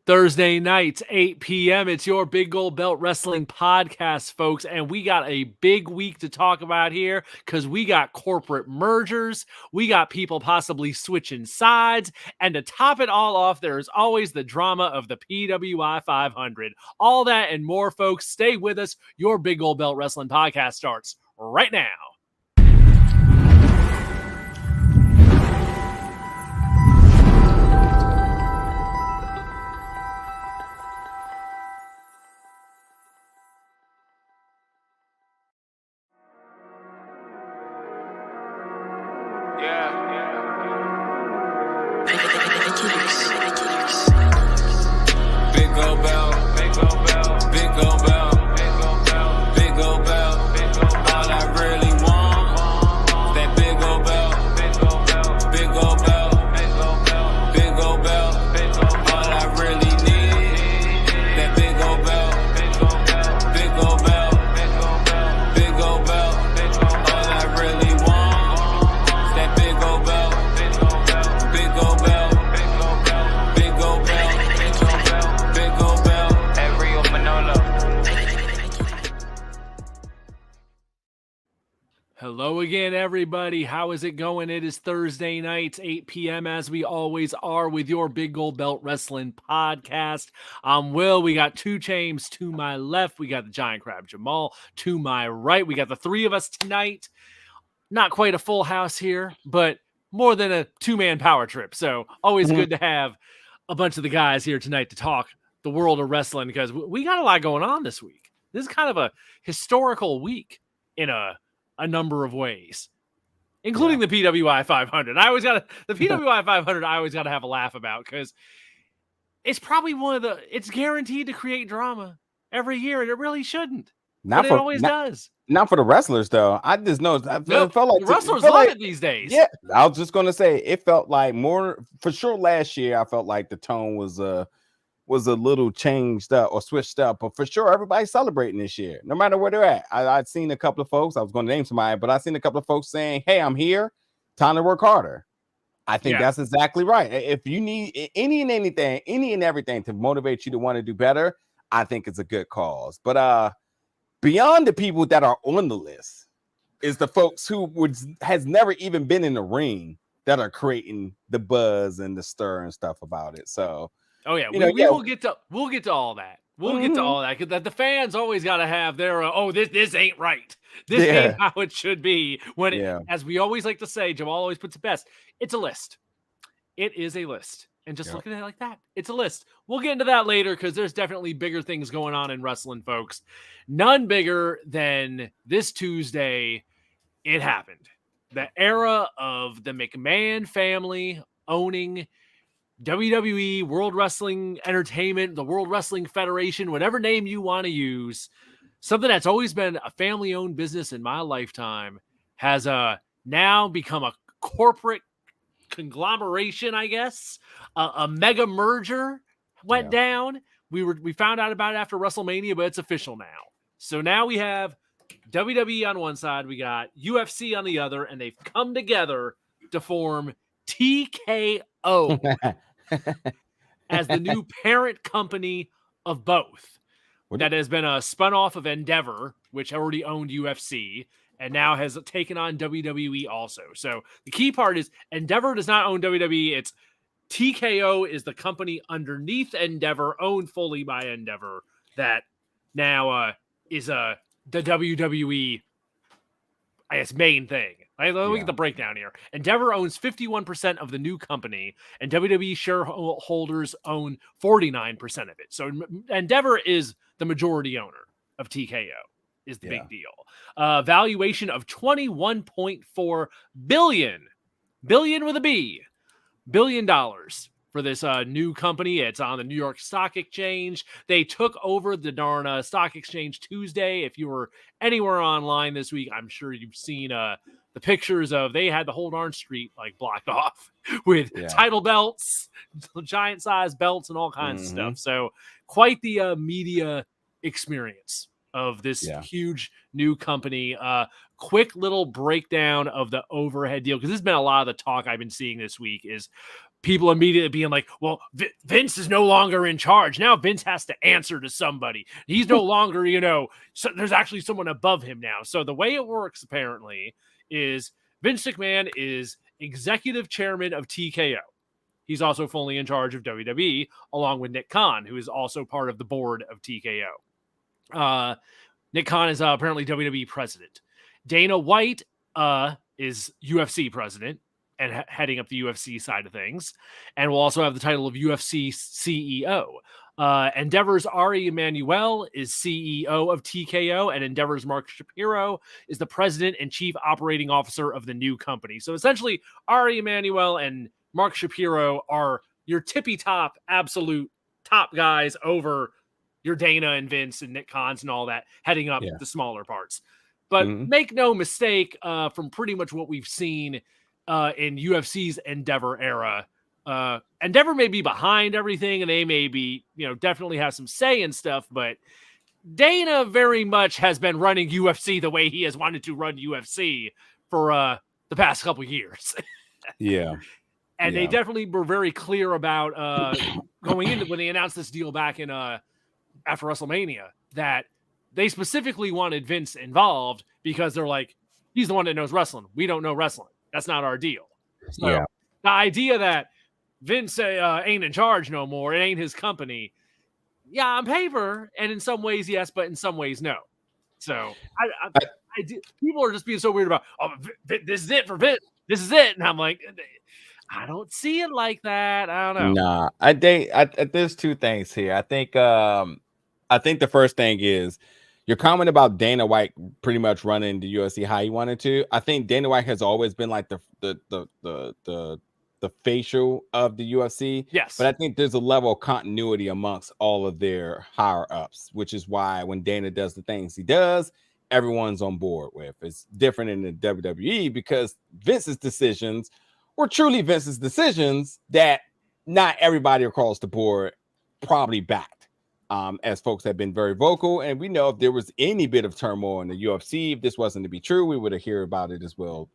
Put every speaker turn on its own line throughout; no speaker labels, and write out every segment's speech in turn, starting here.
Thursday nights, 8 p.m. It's your Big Gold Belt Wrestling podcast, folks. And we got a big week to talk about here because we got corporate mergers. We got people possibly switching sides. And to top it all off, there is always the drama of the PWI 500. All that and more, folks. Stay with us. Your Big Gold Belt Wrestling podcast starts right now. Hello again, everybody. How is it going? It is Thursday nights, 8 p.m., as we always are with your Big Gold Belt Wrestling podcast. I'm Will. We got two James to my left. We got the Giant Crab Jamal to my right. We got the three of us tonight. Not quite a full house here, but more than a two-man power trip. So always good to have a bunch of the guys here tonight to talk the world of wrestling because we got a lot going on this week. This is kind of a historical week in a number of ways, including the PWI 500. The PWI 500 I always got to have a laugh about because it's probably it's guaranteed to create drama every year, and it really shouldn't. It always does.
Not for the wrestlers, though. I just know it felt like
the wrestlers love it these days.
Yeah, I was just going to say it felt like more for sure. Last year, I felt like the tone was a little changed up or switched up, but for sure everybody's celebrating this year, no matter where they're at. I'd seen a couple of folks, I was going to name somebody, but I've seen a couple of folks saying, hey, I'm here, time to work harder. I think that's exactly right. If you need any and everything to motivate you to want to do better, I think it's a good cause. But beyond the people that are on the list is the folks who has never even been in the ring that are creating the buzz and the stir and stuff about it. So
oh yeah, we'll get to all that. We'll get to all that because the fans always got to have their this ain't right. This ain't how it should be. When as we always like to say, Jamal always puts it best. It's a list. It is a list, and just looking at it like that, it's a list. We'll get into that later because there's definitely bigger things going on in wrestling, folks. None bigger than this Tuesday. It happened. The era of the McMahon family owning WWE, World Wrestling Entertainment, the World Wrestling Federation, whatever name you want to use, something that's always been a family-owned business in my lifetime has now become a corporate conglomeration, I guess. A mega merger went down. We found out about it after WrestleMania, but it's official now. So now we have WWE on one side, we got UFC on the other, and they've come together to form TKO as the new parent company of both. That has been spun off of Endeavor, which already owned UFC, and now has taken on WWE also. So the key part is Endeavor does not own WWE. It's TKO is the company underneath Endeavor, owned fully by Endeavor, that now is the WWE, I guess, main thing. Let me get the breakdown here. Endeavor owns 51% of the new company, and WWE shareholders own 49% of it. So Endeavor is the majority owner of TKO, is the big deal. Valuation of $21.4 billion with a B, $1 billion for this new company. It's on the New York Stock Exchange. They took over the darn Stock Exchange Tuesday. If you were anywhere online this week, I'm sure you've seen the pictures of they had the whole darn street like blocked off with title belts, giant size belts, and all kinds of stuff. So quite the media experience of this huge new company. Quick little breakdown of the overhead deal, because this has been a lot of the talk I've been seeing this week, is people immediately being like, well, Vince is no longer in charge. Now Vince has to answer to somebody. He's no longer, so there's actually someone above him now. So the way it works, apparently, is Vince McMahon is executive chairman of TKO. He's also fully in charge of WWE, along with Nick Khan, who is also part of the board of TKO. Nick Khan is apparently WWE president. Dana White is UFC president and heading up the UFC side of things, and will also have the title of UFC CEO. Endeavor's Ari Emanuel is CEO of TKO, and Endeavor's Mark Shapiro is the president and chief operating officer of the new company. So essentially, Ari Emanuel and Mark Shapiro are your tippy-top, absolute top guys over your Dana and Vince and Nick Khans and all that, heading up the smaller parts. But make no mistake, from pretty much what we've seen in UFC's Endeavor era, Endeavor may be behind everything, and they may be, definitely have some say in stuff, but Dana very much has been running UFC the way he has wanted to run UFC for the past couple years. And they definitely were very clear about going into when they announced this deal back in after WrestleMania, that they specifically wanted Vince involved because they're like, he's the one that knows wrestling. We don't know wrestling. That's not our deal. So the idea that Vince ain't in charge no more, it ain't his company. Yeah, on paper, and in some ways, yes, but in some ways, no. So I people are just being so weird about, this is it for Vince. This is it. And I'm like, I don't see it like that. I don't know.
Nah, I think there's two things here. I think the first thing is your comment about Dana White pretty much running the UFC how he wanted to. I think Dana White has always been like the facial of the UFC.
Yes.
But I think there's a level of continuity amongst all of their higher ups, which is why when Dana does the things he does, everyone's on board with. It's different in the WWE because Vince's decisions were truly Vince's decisions that not everybody across the board probably backed. As folks have been very vocal, and we know if there was any bit of turmoil in the UFC, if this wasn't to be true, we would have heard about it as well.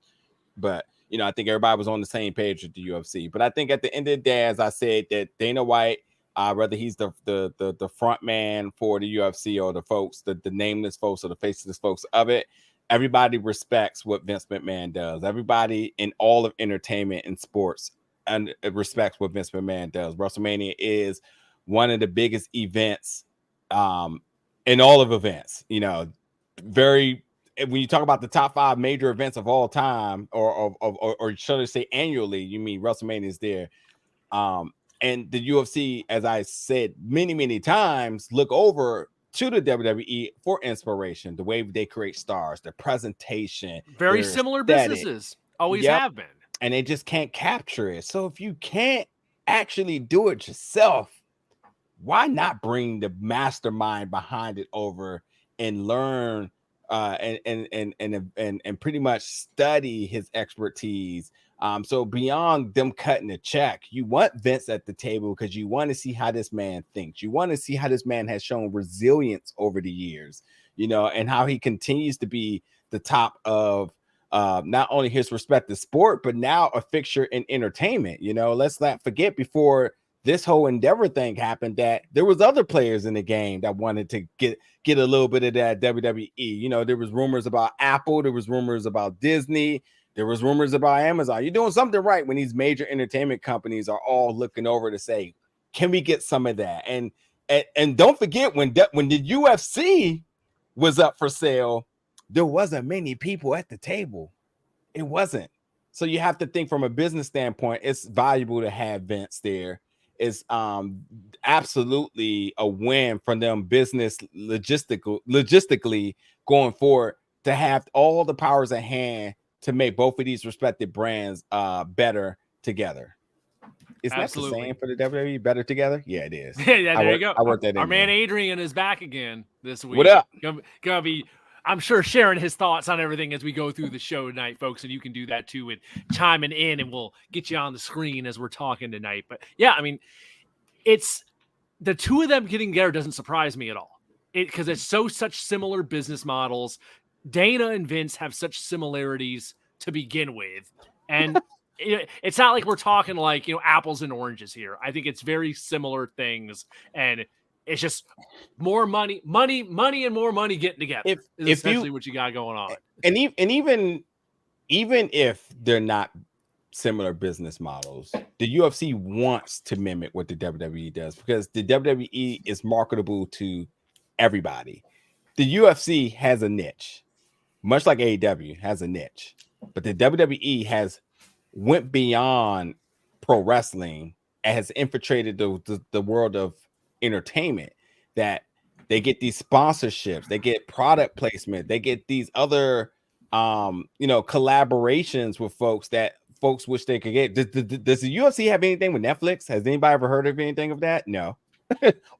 But I think everybody was on the same page with the UFC. But I think at the end of the day, as I said, that Dana White, whether he's the front man for the UFC or the folks, the nameless folks or the faceless folks of it, everybody respects what Vince McMahon does. Everybody in all of entertainment and sports and respects what Vince McMahon does. WrestleMania is one of the biggest events in all of events, very, when you talk about the top 5 major events of all time, or should I say annually, you mean WrestleMania is there. And the UFC, as I said many, many times, look over to the WWE for inspiration, the way they create stars, their presentation.
Very similar businesses, always have been.
And they just can't capture it. So if you can't actually do it yourself, why not bring the mastermind behind it over and learn and pretty much study his expertise? So beyond them cutting a check, you want Vince at the table because you want to see how this man thinks. You want to see how this man has shown resilience over the years, and how he continues to be the top of not only his respective sport, but now a fixture in entertainment. Let's not forget, before this whole Endeavor thing happened, that there was other players in the game that wanted to get a little bit of that WWE. There was rumors about Apple, there was rumors about Disney, there was rumors about Amazon. You're doing something right when these major entertainment companies are all looking over to say, can we get some of that? And don't forget, when the UFC was up for sale, there wasn't many people at the table. It wasn't. So you have to think from a business standpoint, it's valuable to have Vince there. Is absolutely a win for them business logistically going forward, to have all the powers at hand to make both of these respected brands better together. Is that the same for the WWE? Better together? Yeah, it is.
Yeah, there you go.
I worked that in.
Our man Adrian is back again this week.
What up?
Gonna be, I'm sure, sharing his thoughts on everything as we go through the show tonight, folks. And you can do that too with chiming in, and we'll get you on the screen as we're talking tonight. But yeah, I mean, it's the two of them getting together doesn't surprise me at all. Because it's such similar business models. Dana and Vince have such similarities to begin with. And it's not like we're talking like, apples and oranges here. I think it's very similar things, and it's just more money, and more money getting together is essentially what you got going on.
And even if they're not similar business models, the UFC wants to mimic what the WWE does, because the WWE is marketable to everybody. The UFC has a niche, much like AEW has a niche, but the WWE has went beyond pro wrestling and has infiltrated the world of entertainment, that they get these sponsorships, they get product placement, they get these other collaborations with folks that folks wish they could get. Does the UFC have anything with Netflix? Has anybody ever heard of anything of that? No.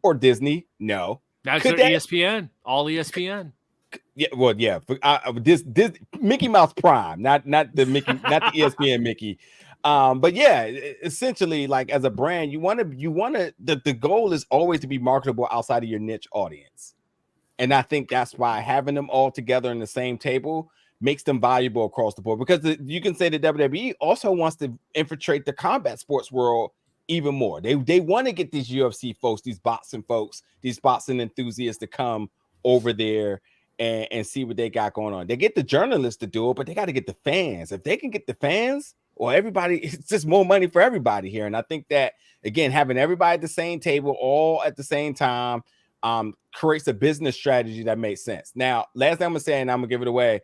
Or Disney? No.
That's their ESPN, all ESPN.
Yeah, well, yeah. This Mickey Mouse Prime, not the Mickey, not the ESPN Mickey. But yeah, essentially, like, as a brand, you want to. The goal is always to be marketable outside of your niche audience, and I think that's why having them all together in the same table makes them valuable across the board. Because you can say the WWE also wants to infiltrate the combat sports world even more. They want to get these UFC folks, these boxing folks, these boxing enthusiasts to come over there and see what they got going on. They get the journalists to do it, but they got to get the fans. If they can get the fans, or everybody, it's just more money for everybody here. And I think that, again, having everybody at the same table, all at the same time, creates a business strategy that makes sense. Now, last thing I'm gonna say, and I'm gonna give it away,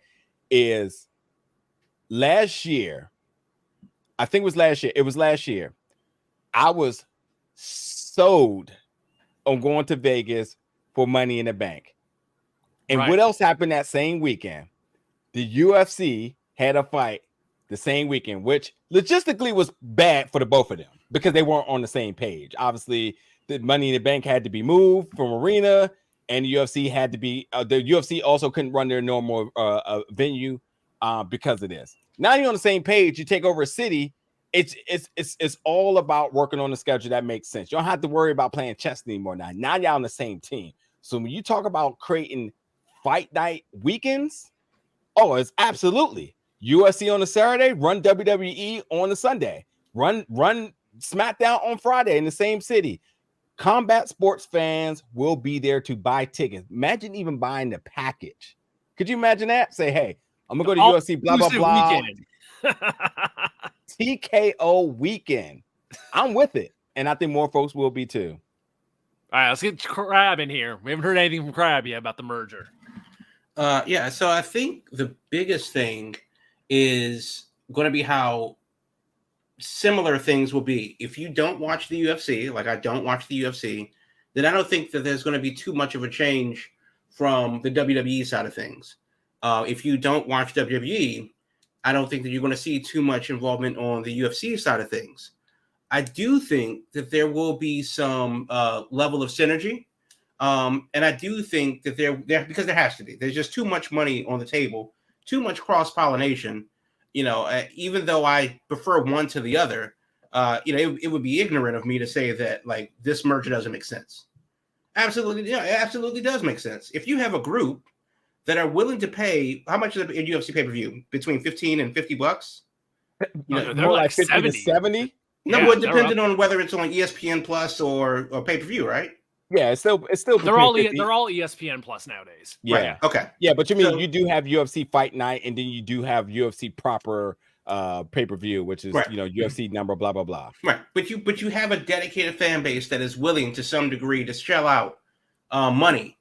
is last year, I think it was last year, I was sold on going to Vegas for Money in the Bank. And What else happened that same weekend? The UFC had a fight the same weekend, which logistically was bad for the both of them because they weren't on the same page. Obviously, the Money in the Bank had to be moved from arena, and the UFC had to be. The UFC also couldn't run their normal venue because of this. Now you're on the same page. You take over a city. It's all about working on the schedule that makes sense. You don't have to worry about playing chess anymore now. Now you're on the same team. So when you talk about creating fight night weekends, oh, it's absolutely UFC on a Saturday, run WWE on a Sunday, run SmackDown on Friday in the same city. Combat sports fans will be there to buy tickets. Imagine even buying the package. Could you imagine that? Say, hey, I'm gonna go to UFC, blah blah blah. TKO weekend. I'm with it, and I think more folks will be too.
All right, let's get Crab in here. We haven't heard anything from Crab yet about the merger.
Yeah, so I think the biggest thing is going to be how similar things will be. If you don't watch the UFC, like I don't watch the UFC, then I don't think that there's going to be too much of a change from the WWE side of things. If you don't watch WWE, I don't think that you're going to see too much involvement on the UFC side of things. I do think that there will be some level of synergy. And I do think that there because there has to be. There's just too much money on the table, too much cross-pollination. Even though I prefer one to the other, it would be ignorant of me to say that, like, this merger doesn't make sense. Absolutely, yeah, it absolutely does make sense. If you have a group that are willing to pay, how much is it in UFC pay-per-view? Between $15 and $50?
They're like 50 to
70.
No, well, depending on whether it's on ESPN Plus or pay-per-view, right?
Yeah, it's still
they're all ESPN Plus nowadays.
Yeah.
Right. Okay.
Yeah, but you do have UFC Fight Night, and then you do have UFC proper pay-per-view, which is UFC number blah blah blah.
Right. But you have a dedicated fan base that is willing to some degree to shell out money.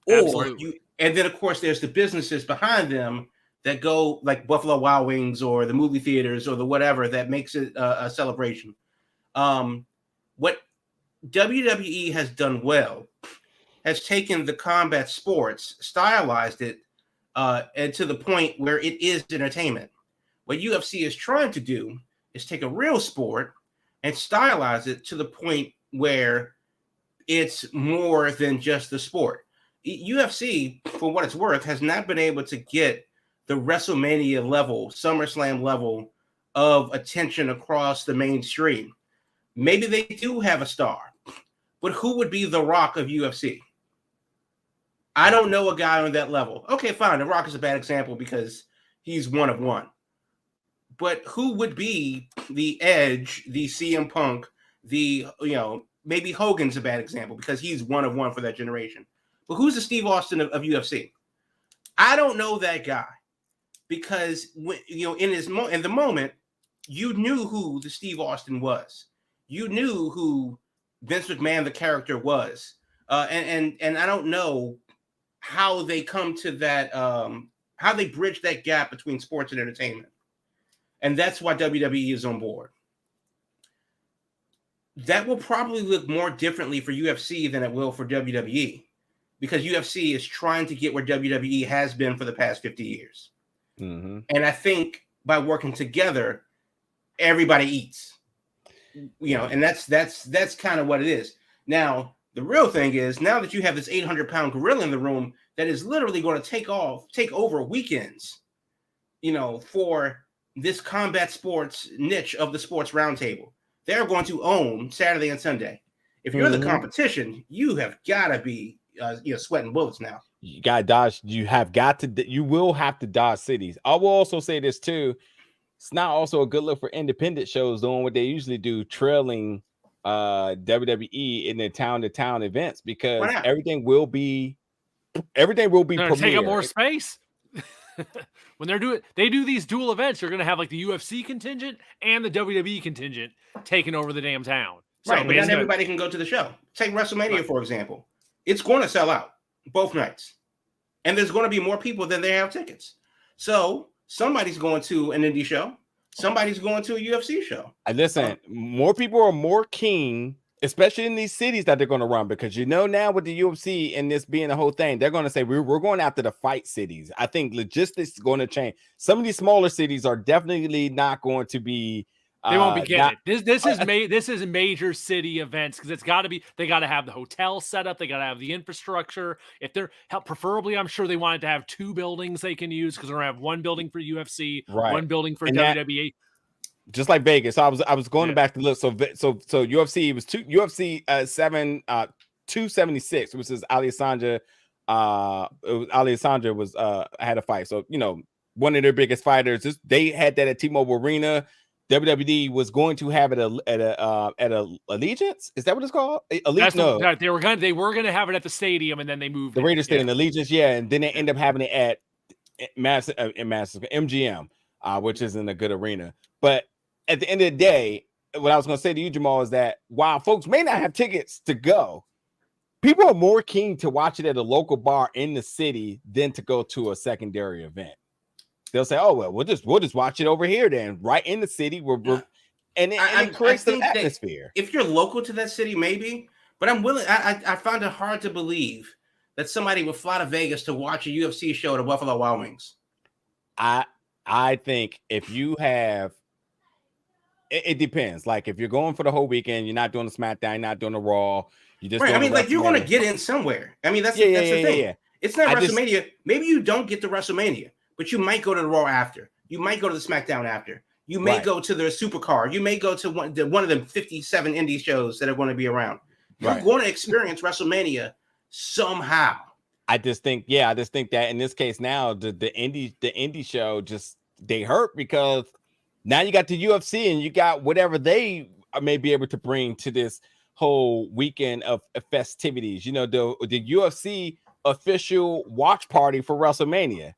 Absolutely.
And then of course there's the businesses behind them that go, like Buffalo Wild Wings or the movie theaters or the whatever that makes it a celebration. What WWE has done well has taken the combat sports, stylized it, and to the point where it is entertainment. What UFC is trying to do is take a real sport and stylize it to the point where it's more than just the sport. UFC, for what it's worth, has not been able to get the WrestleMania level, SummerSlam level of attention across the mainstream. Maybe they do have a star, but who would be The Rock of UFC? I don't know a guy on that level. Okay, fine. The Rock is a bad example because he's one of one. But who would be the Edge, the CM Punk, the, maybe Hogan's a bad example because he's one of one for that generation. But who's the Steve Austin of UFC? I don't know that guy because in the moment, you knew who the Steve Austin was. You knew who Vince McMahon, the character, was. And I don't know how they come to that, how they bridge that gap between sports and entertainment. And that's why WWE is on board. That will probably look more differently for UFC than it will for WWE, because UFC is trying to get where WWE has been for the past 50 years.
Mm-hmm.
And I think by working together, everybody eats. And that's kind of what it is. Now, the real thing is, now that you have this 800-pound gorilla in the room that is literally going to take over weekends, for this combat sports niche of the sports roundtable. They're going to own Saturday and Sunday. If you're the competition, you have got to be sweating bullets now.
You got to dodge. You will have to dodge cities. I will also say this too. It's not also a good look for independent shows doing what they usually do, trailing WWE in the town-to-town events, because everything will be premiere.
Take up more space. When they do these dual events, you're going to have like the UFC contingent and the WWE contingent taking over the damn town.
So right, but not everybody can go to the show. Take WrestleMania, for example. It's going to sell out both nights. And there's going to be more people than they have tickets. So somebody's going to an indie show. Somebody's going to a UFC show.
Listen, more people are more keen, especially in these cities that they're going to run, because now with the UFC and this being the whole thing, they're going to say we're going after the fight cities. I think logistics is going to change. Some of these smaller cities are definitely not going to be.
They won't be getting it. This is major city events, because it's got to be. They got to have the hotel set up. They got to have the infrastructure. If they're preferably, I'm sure they wanted to have 2 buildings they can use, because they're gonna have 1 building for UFC,
right,
1 building for WWE.
Just like Vegas. So I was going back to look. So UFC was UFC 276, which is Alessandra. Alessandra had a fight. So one of their biggest fighters. They had that at T-Mobile Arena. WWE was going to have it at a Allegiance. Is that what it's called? No,
they were gonna have it at the stadium, and then they moved
the Raiders Stadium, Allegiance. Yeah, and then they end up having it at MGM, which isn't a good arena. But at the end of the day, what I was going to say to you, Jamal, is that while folks may not have tickets to go, people are more keen to watch it at a local bar in the city than to go to a secondary event. They'll say, "Oh well, we'll just watch it over here then, right in the city." And it creates the atmosphere.
If you're local to that city, maybe, but I'm willing. I find it hard to believe that somebody would fly to Vegas to watch a UFC show at the Buffalo Wild Wings.
I think if you have, it depends. Like if you're going for the whole weekend, you're not doing the SmackDown, you're not doing the Raw. You just
right. I mean, like you're going to get in somewhere. I mean, that's the thing. Yeah. It's not WrestleMania. Maybe you don't get to WrestleMania, but you might go to the Raw after. You might go to the SmackDown after. You may go to the Supercard. You may go to one of the 57 indie shows that are going to be around. You're going to experience WrestleMania somehow.
I just think that in this case now, the indie show just they hurt because now you got the UFC and you got whatever they may be able to bring to this whole weekend of festivities. The UFC official watch party for WrestleMania,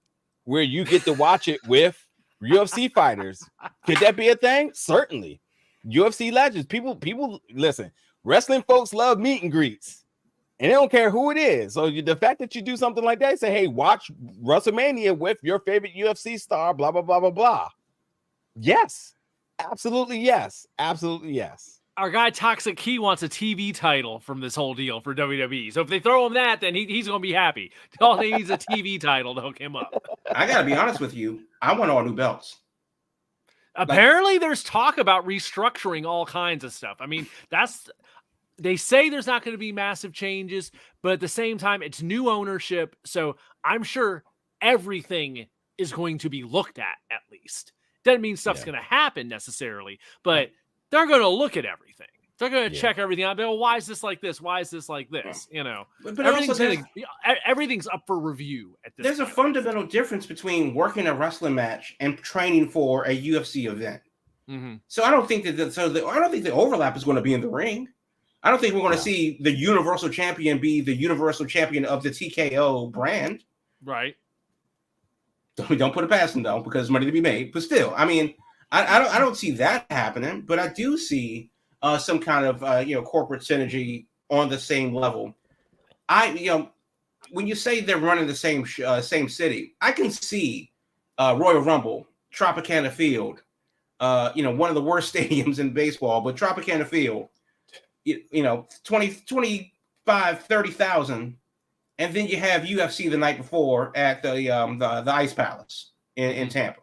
where you get to watch it with UFC fighters. Could that be a thing? Certainly. UFC legends. People listen. Wrestling folks love meet and greets, and they don't care who it is. So the fact that you do something like that, say, "Hey, watch WrestleMania with your favorite UFC star," blah blah blah blah blah. Yes, absolutely yes, absolutely yes.
Our guy Toxic Key wants a TV title from this whole deal for WWE. So if they throw him that, then he's going to be happy. All he needs is a TV title to hook him up.
I got to be honest with you. I want all new belts.
Apparently, there's talk about restructuring all kinds of stuff. I mean, they say there's not going to be massive changes, but at the same time, it's new ownership. So I'm sure everything is going to be looked at least. Doesn't mean stuff's going to happen necessarily, but they're going to look at everything. They're going to check everything out. Well, why is this like this? Why is this like this? You know,
but
everything's up for review at this
There's
point.
A fundamental difference between working a wrestling match and training for a UFC event.
Mm-hmm.
So I don't think that I don't think the overlap is going to be in the ring. I don't think we're going to see the Universal Champion be the Universal Champion of the TKO brand.
Right.
Don't put it past them though, because there's money to be made. But still, I mean, I don't see that happening. But I do see some kind of corporate synergy on the same level. When you say they're running the same city, I can see Royal Rumble, Tropicana Field, one of the worst stadiums in baseball, but Tropicana Field, 30,000, and then you have UFC the night before at the Ice Palace in Tampa.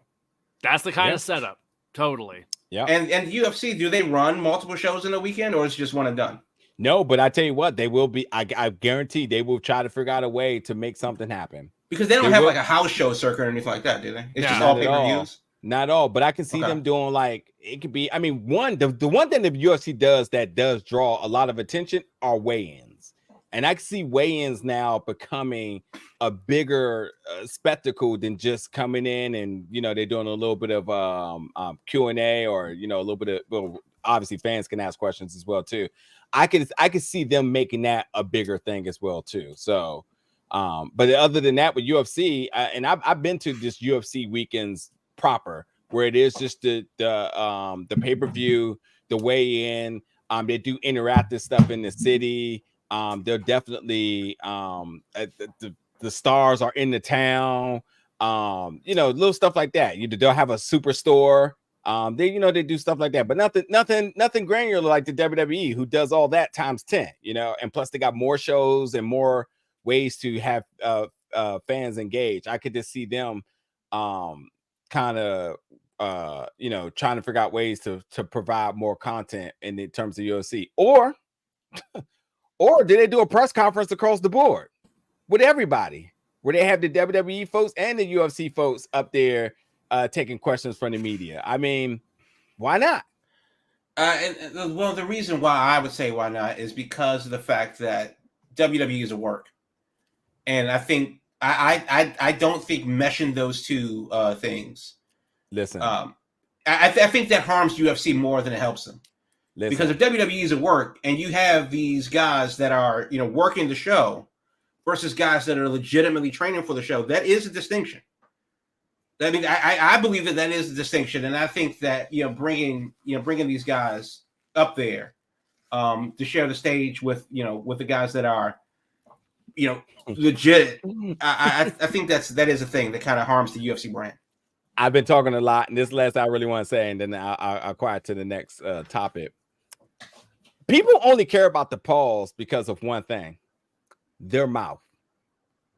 That's the kind of setup. Totally.
Yeah. And UFC, do they run multiple shows in a weekend, or is it just one and done?
No, but I tell you what, they will be. I guarantee they will try to figure out a way to make something happen.
Because they don't have like a house show circuit or anything like that, do they? It's just all pay-per-views.
Not all, but I can see them doing like it could be. I mean, the one thing the UFC does that does draw a lot of attention are weigh-ins, and I can see weigh-ins now becoming a bigger spectacle than just coming in and they're doing a little bit of Q&A or a little bit of. Well, obviously, fans can ask questions as well too. I could see them making that a bigger thing as well too. So, but other than that, with UFC, and I've been to this UFC weekends proper, where it is just the pay-per-view, the weigh-in. They do interactive stuff in the city. They're definitely the stars are in the town. Little stuff like that. They'll have a superstore. They do stuff like that, but nothing granular like the WWE, who does all that times 10. And plus they got more shows and more ways to have fans engaged. I could just see them kind of trying to figure out ways to provide more content in terms of UFC, or did they do a press conference across the board with everybody where they have the WWE folks and the UFC folks up there taking questions from the media? I mean, why not?
Well, the reason why I would say why not is because of the fact that WWE is a work, and I think I don't think meshing those two things.
Listen,
I think that harms UFC more than it helps them. Listen. Because if WWE is at work and you have these guys that are working the show versus guys that are legitimately training for the show, that is a distinction. I mean, I believe that is a distinction, and I think that bringing these guys up there to share the stage with the guys that are legit. I think that is a thing that kind of harms the UFC brand.
I've been talking a lot, and this last I really want to say, and then I'll quiet to the next topic. People only care about the pause because of one thing: their mouth,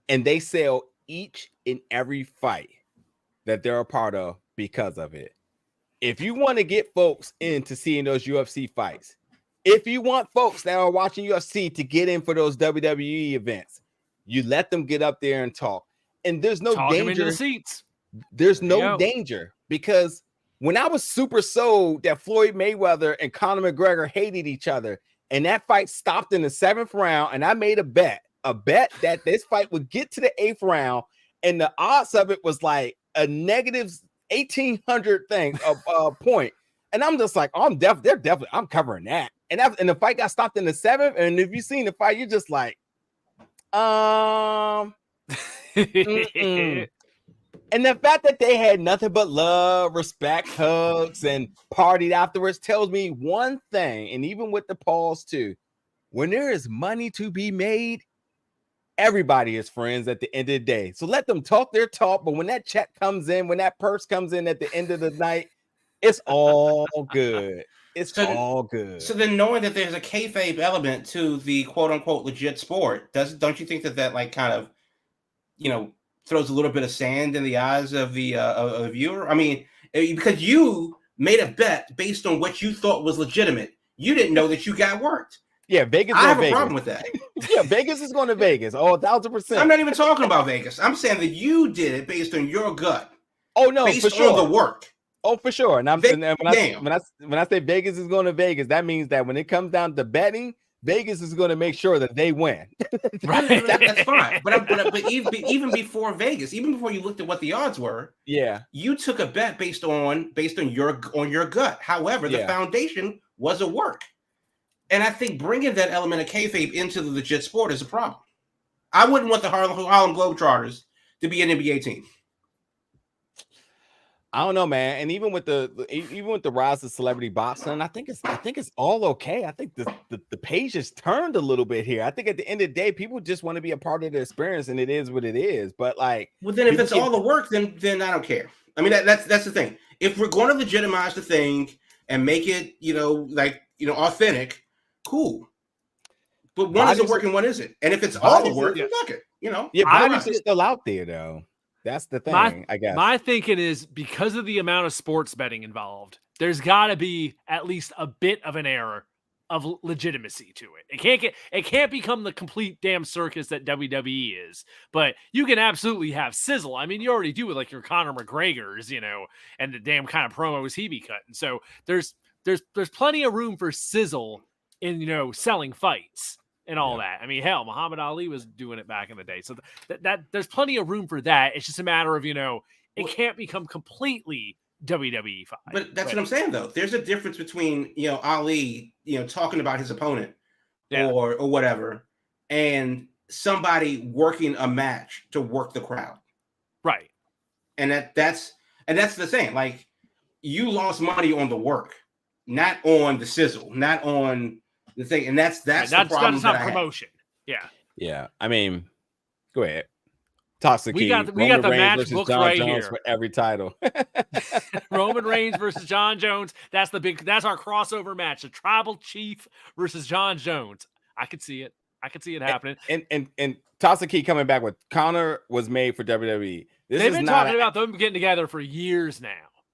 and they sell each and every fight that they're a part of because of it. If you want to get folks into seeing those UFC fights, if you want folks that are watching UFC to get in for those WWE events, you let them get up there and talk. And there's no danger.
Into the seats.
There's no danger, because when I was super sold that Floyd Mayweather and Conor McGregor hated each other, and that fight stopped in the 7th round, and I made a bet that this fight would get to the 8th round, and the odds of it was like a negative 1,800 thing point, and I'm just like, I'm covering that, and the fight got stopped in the 7th, and if you've seen the fight, you're just like, And the fact that they had nothing but love, respect, hugs, and partied afterwards tells me one thing, and even with the pause too, when there is money to be made, everybody is friends at the end of the day. So let them talk their talk, but when that check comes in, when that purse comes in at the end of the night, it's all good. It's all good.
So then, knowing that there's a kayfabe element to the quote-unquote legit sport, don't you think that like kind of, throws a little bit of sand in the eyes of the viewer? I mean, because you made a bet based on what you thought was legitimate. You didn't know that you got worked.
Yeah, Vegas.
I have a problem with that.
Yeah, Vegas is going to Vegas. Oh, 1,000%.
I'm not even talking about Vegas. I'm saying that you did it based on your gut.
Oh no,
based
for sure.
on the work.
Oh, for sure. And when I say Vegas is going to Vegas, that means that when it comes down to betting, Vegas is going to make sure that they win.
Right. That's fine. But even before Vegas, even before you looked at what the odds were, you took a bet based on your gut. However, the foundation was a work. And I think bringing that element of kayfabe into the legit sport is a problem. I wouldn't want the Harlem Globetrotters to be an NBA team.
I don't know, man. And even with the rise of celebrity boxing, I think it's all okay. I think the page has turned a little bit here. I think at the end of the day, people just want to be a part of the experience, and it is what it is. But like,
well, then if it's all the work, then I don't care. I mean, that's the thing. If we're going to legitimize the thing and make it, authentic, cool. But one isn't working, one isn't. And if it's all the work, then fuck it.
Yeah, bodies are still out there though. That's the thing, I guess.
My thinking is because of the amount of sports betting involved, there's got to be at least a bit of an error of legitimacy to it. It can't become the complete damn circus that WWE is. But you can absolutely have sizzle. I mean, you already do it like your Conor McGregor's, and the damn kind of promos he be cutting. So there's plenty of room for sizzle in selling fights. And all that. I mean, hell, Muhammad Ali was doing it back in the day. So that there's plenty of room for that. It's just a matter of, it can't become completely WWE fight.
But that's what I'm saying, though. There's a difference between, Ali, talking about his opponent or whatever, and somebody working a match to work the crowd.
Right.
And that's the thing. Like, you lost money on the work, not on the sizzle, not on the thing, and that's the problem.
That's not promotion.
Yeah. I mean, go ahead. Toxic.
We got the match booked right here
for every title.
Roman Reigns versus John Jones. That's our crossover match. The Tribal Chief versus John Jones. I could see it. Happening.
And Toxic coming back with Conor was made for WWE.
They've been talking about them getting together for years now,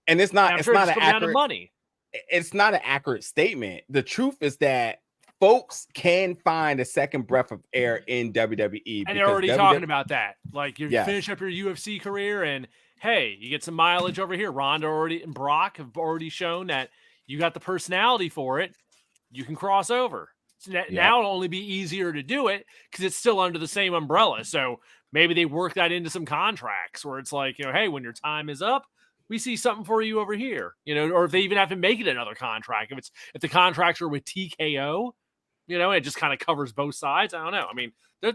and it's not. It's not an accurate
money.
It's not an accurate statement. The truth is that folks can find a second breath of air in WWE.
And they're already talking about that. Like, you finish up your UFC career and, hey, you get some mileage over here. Ronda and Brock have already shown that you got the personality for it. You can cross over. So now it'll only be easier to do it because it's still under the same umbrella. So maybe they work that into some contracts where it's like, hey, when your time is up, we see something for you over here, or if they even have to make it another contract. If the contracts are with TKO, it just kind of covers both sides. I don't know. I mean,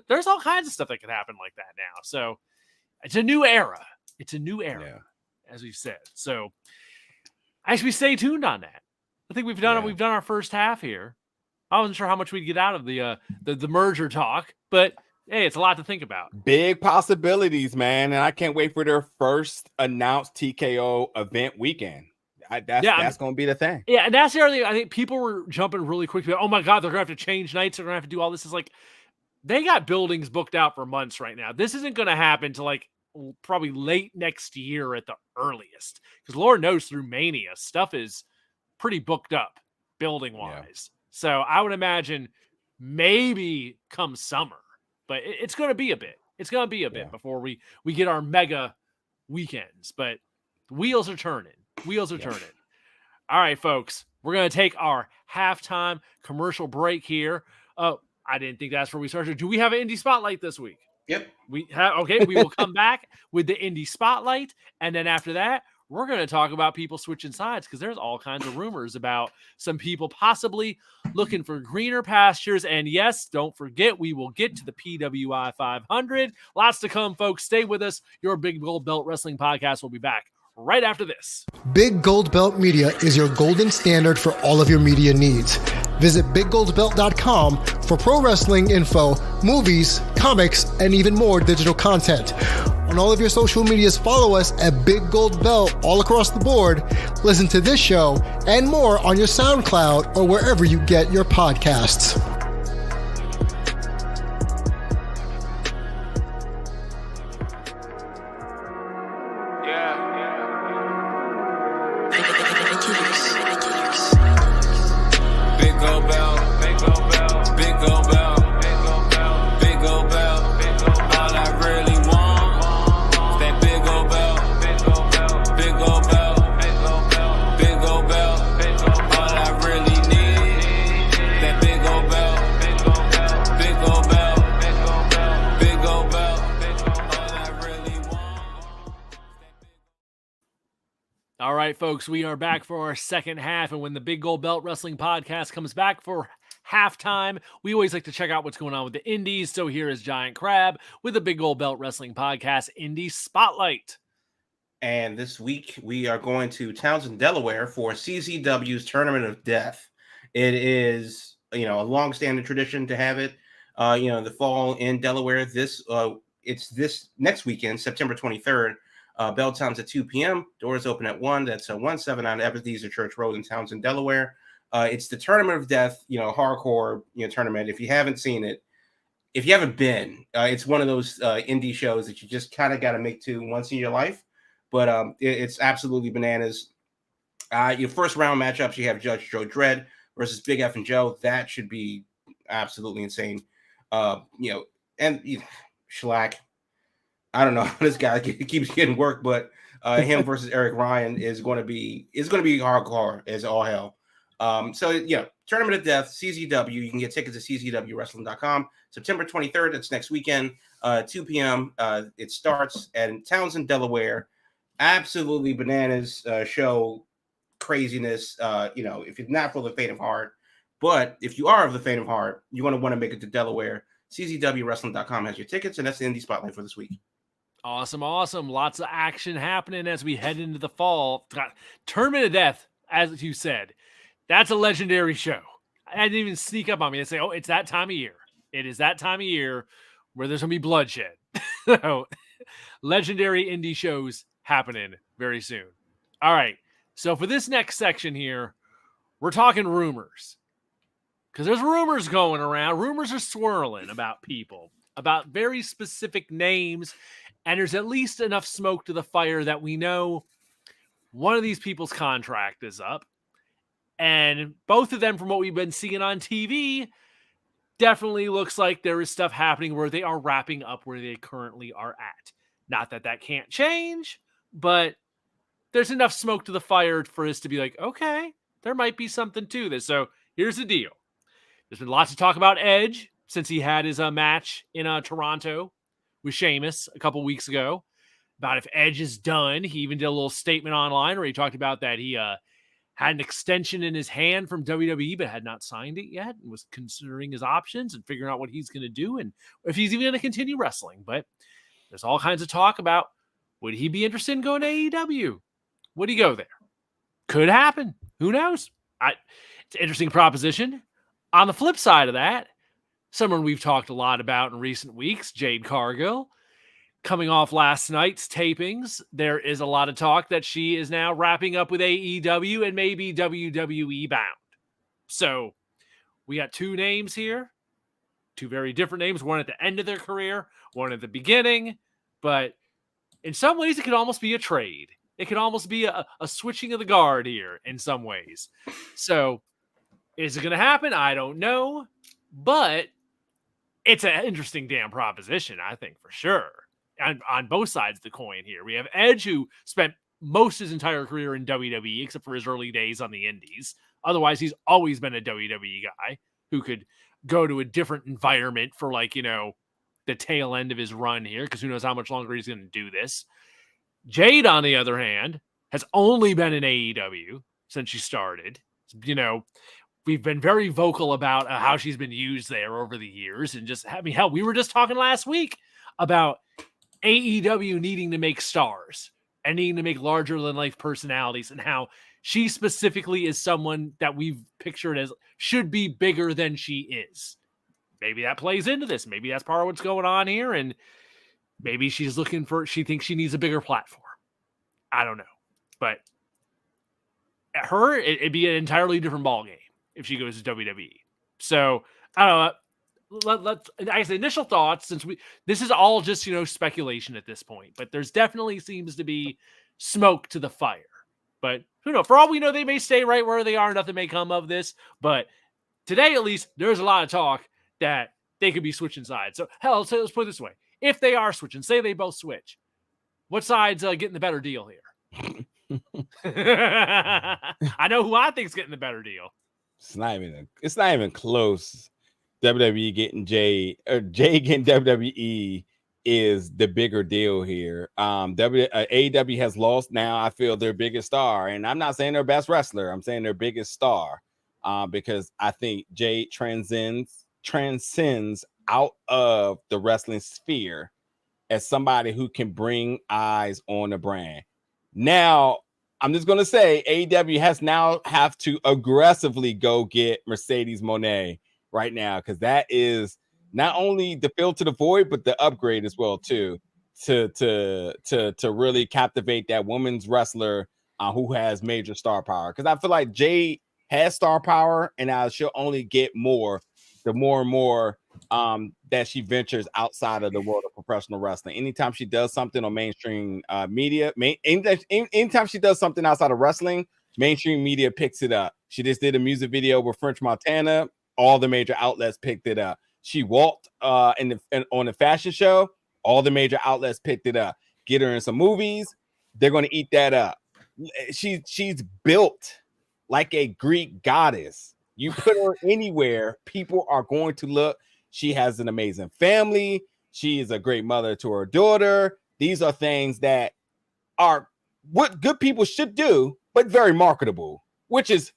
there's all kinds of stuff that could happen like that now. So it's a new era. As we've said. So actually, stay tuned on that. I think we've done our first half here. I wasn't sure how much we'd get out of the merger talk, but hey, it's a lot to think about.
Big possibilities, man. And I can't wait for their first announced TKO event weekend. That's going to be the thing.
Yeah, and that's the other thing. I think people were jumping really quickly. Oh, my God, they're going to have to change nights. They're going to have to do all this. It's like they got buildings booked out for months right now. This isn't going to happen till probably late next year at the earliest. Because Lord knows through Mania, stuff is pretty booked up building-wise. Yeah. So I would imagine maybe come summer. But it's going to be a bit. It's going to be a bit before we get our mega weekends. But the wheels are turning. All right, folks. We're going to take our halftime commercial break here. Oh, I didn't think that's where we started. Do we have an indie spotlight this week?
Yep.
Okay, we will come back with the indie spotlight. And then after that, we're going to talk about people switching sides because there's all kinds of rumors about some people possibly looking for greener pastures. And yes, don't forget, we will get to the PWI 500. Lots to come, folks. Stay with us. Your Big Gold Belt Wrestling Podcast will be back right after this.
Big Gold Belt Media is your golden standard for all of your media needs. Visit BigGoldBelt.com for pro wrestling info, movies, comics, and even more digital content. On all of your social medias, follow us at Big Gold Belt all across the board. Listen to this show and more on your SoundCloud or wherever you get your podcasts.
right, folks, we are back for our second half. And when the Big Gold Belt Wrestling Podcast comes back for halftime, we always like to check out what's going on with the indies. So here is Giant Crab with the Big Gold Belt Wrestling Podcast Indie Spotlight.
And this week we are going to Townsend, Delaware for CZW's Tournament of Death. It is, a long-standing tradition to have it, the fall in Delaware. It's this next weekend, September 23rd. Bell time's at 2 p.m. Doors open at 1. That's 179 Ebenezer Church Road in Townsend, Delaware. It's the Tournament of Death, hardcore, tournament. If you haven't seen it, if you haven't been, it's one of those indie shows that you just kind of got to make to once in your life. But it's absolutely bananas. Your first round matchups, you have Judge Joe Dredd versus Big F and Joe. That should be absolutely insane. Schlack. I don't know. This guy keeps getting work, but him versus Eric Ryan is going to be hardcore as all hell. Tournament of Death, CZW. You can get tickets at czwwrestling.com. September 23rd. That's next weekend, 2 p.m. It starts at Townsend, Delaware. Absolutely bananas show, craziness. If you're not for the faint of heart, but if you are of the faint of heart, you're going to want to make it to Delaware. czwwrestling.com has your tickets, and that's the Indie Spotlight for this week.
Awesome. Lots of action happening as we head into the fall. Tournament of Death, as you said, that's a legendary show. I didn't even sneak up on me and say, it's that time of year. It is that time of year where there's going to be bloodshed. So, legendary indie shows happening very soon. All right. So for this next section here, we're talking rumors. Because there's rumors going around. Rumors are swirling about people, about very specific names. And there's at least enough smoke to the fire that we know one of these people's contract is up. And both of them, from what we've been seeing on TV, definitely looks like there is stuff happening where they are wrapping up where they currently are at. Not that that can't change, but there's enough smoke to the fire for us to be like, okay, there might be something to this. So here's the deal. There's been lots of talk about Edge since he had his match in Toronto with Sheamus a couple weeks ago about if Edge is done. He even did a little statement online where he talked about that he had an extension in his hand from WWE, but had not signed it yet and was considering his options and figuring out what he's going to do and if he's even going to continue wrestling. But there's all kinds of talk about, would he be interested in going to AEW? Would he go there? Could happen. Who knows? It's an interesting proposition. On the flip side of that, someone we've talked a lot about in recent weeks, Jade Cargill, coming off last night's tapings, there is a lot of talk that she is now wrapping up with AEW and maybe WWE bound. So we got two names here, two very different names, one at the end of their career, one at the beginning, but in some ways it could almost be a trade. It could almost be a switching of the guard here in some ways. So is it going to happen? I don't know, but it's an interesting damn proposition, I think, for sure. And on both sides of the coin here, we have Edge, who spent most of his entire career in WWE, except for his early days on the indies. Otherwise, he's always been a WWE guy who could go to a different environment for, the tail end of his run here, because who knows how much longer he's going to do this. Jade, on the other hand, has only been in AEW since she started. We've been very vocal about how she's been used there over the years. And hell, we were just talking last week about AEW needing to make stars and needing to make larger than life personalities, and how she specifically is someone that we've pictured as should be bigger than she is. Maybe that plays into this. Maybe that's part of what's going on here. And maybe she thinks she needs a bigger platform. I don't know. But it'd be an entirely different ballgame if she goes to WWE. So I don't know. Let's I say initial thoughts, since this is all just speculation at this point, but there's definitely seems to be smoke to the fire. But who knows? For all we know, they may stay right where they are. Nothing may come of this. But today, at least, there's a lot of talk that they could be switching sides. So hell, let's put it this way: if they are switching, say they both switch, what side's getting the better deal here? I know who I think's getting the better deal.
It's not even close. WWE getting Jay, or Jay getting WWE is the bigger deal here. AEW has lost now, I feel, their biggest star, and I'm not saying their best wrestler. I'm saying their biggest star, because I think Jade transcends out of the wrestling sphere as somebody who can bring eyes on the brand. Now, I'm just going to say AEW has now have to aggressively go get Mercedes Moné right now, because that is not only the fill to the void, but the upgrade as well too, to really captivate that women's wrestler who has major star power. Because I feel like Jade has star power, and she'll only get more the more and more that she ventures outside of the world of professional wrestling. Anytime she does something on mainstream media, anytime she does something outside of wrestling, mainstream media picks it up. She just did a music video with French Montana. All the major outlets picked it up. She walked on the fashion show. All the major outlets picked it up. Get her in some movies. They're going to eat that up. She's built like a Greek goddess. You put her anywhere, people are going to look. She has an amazing family. She is a great mother to her daughter. These are things that are what good people should do, but very marketable, which is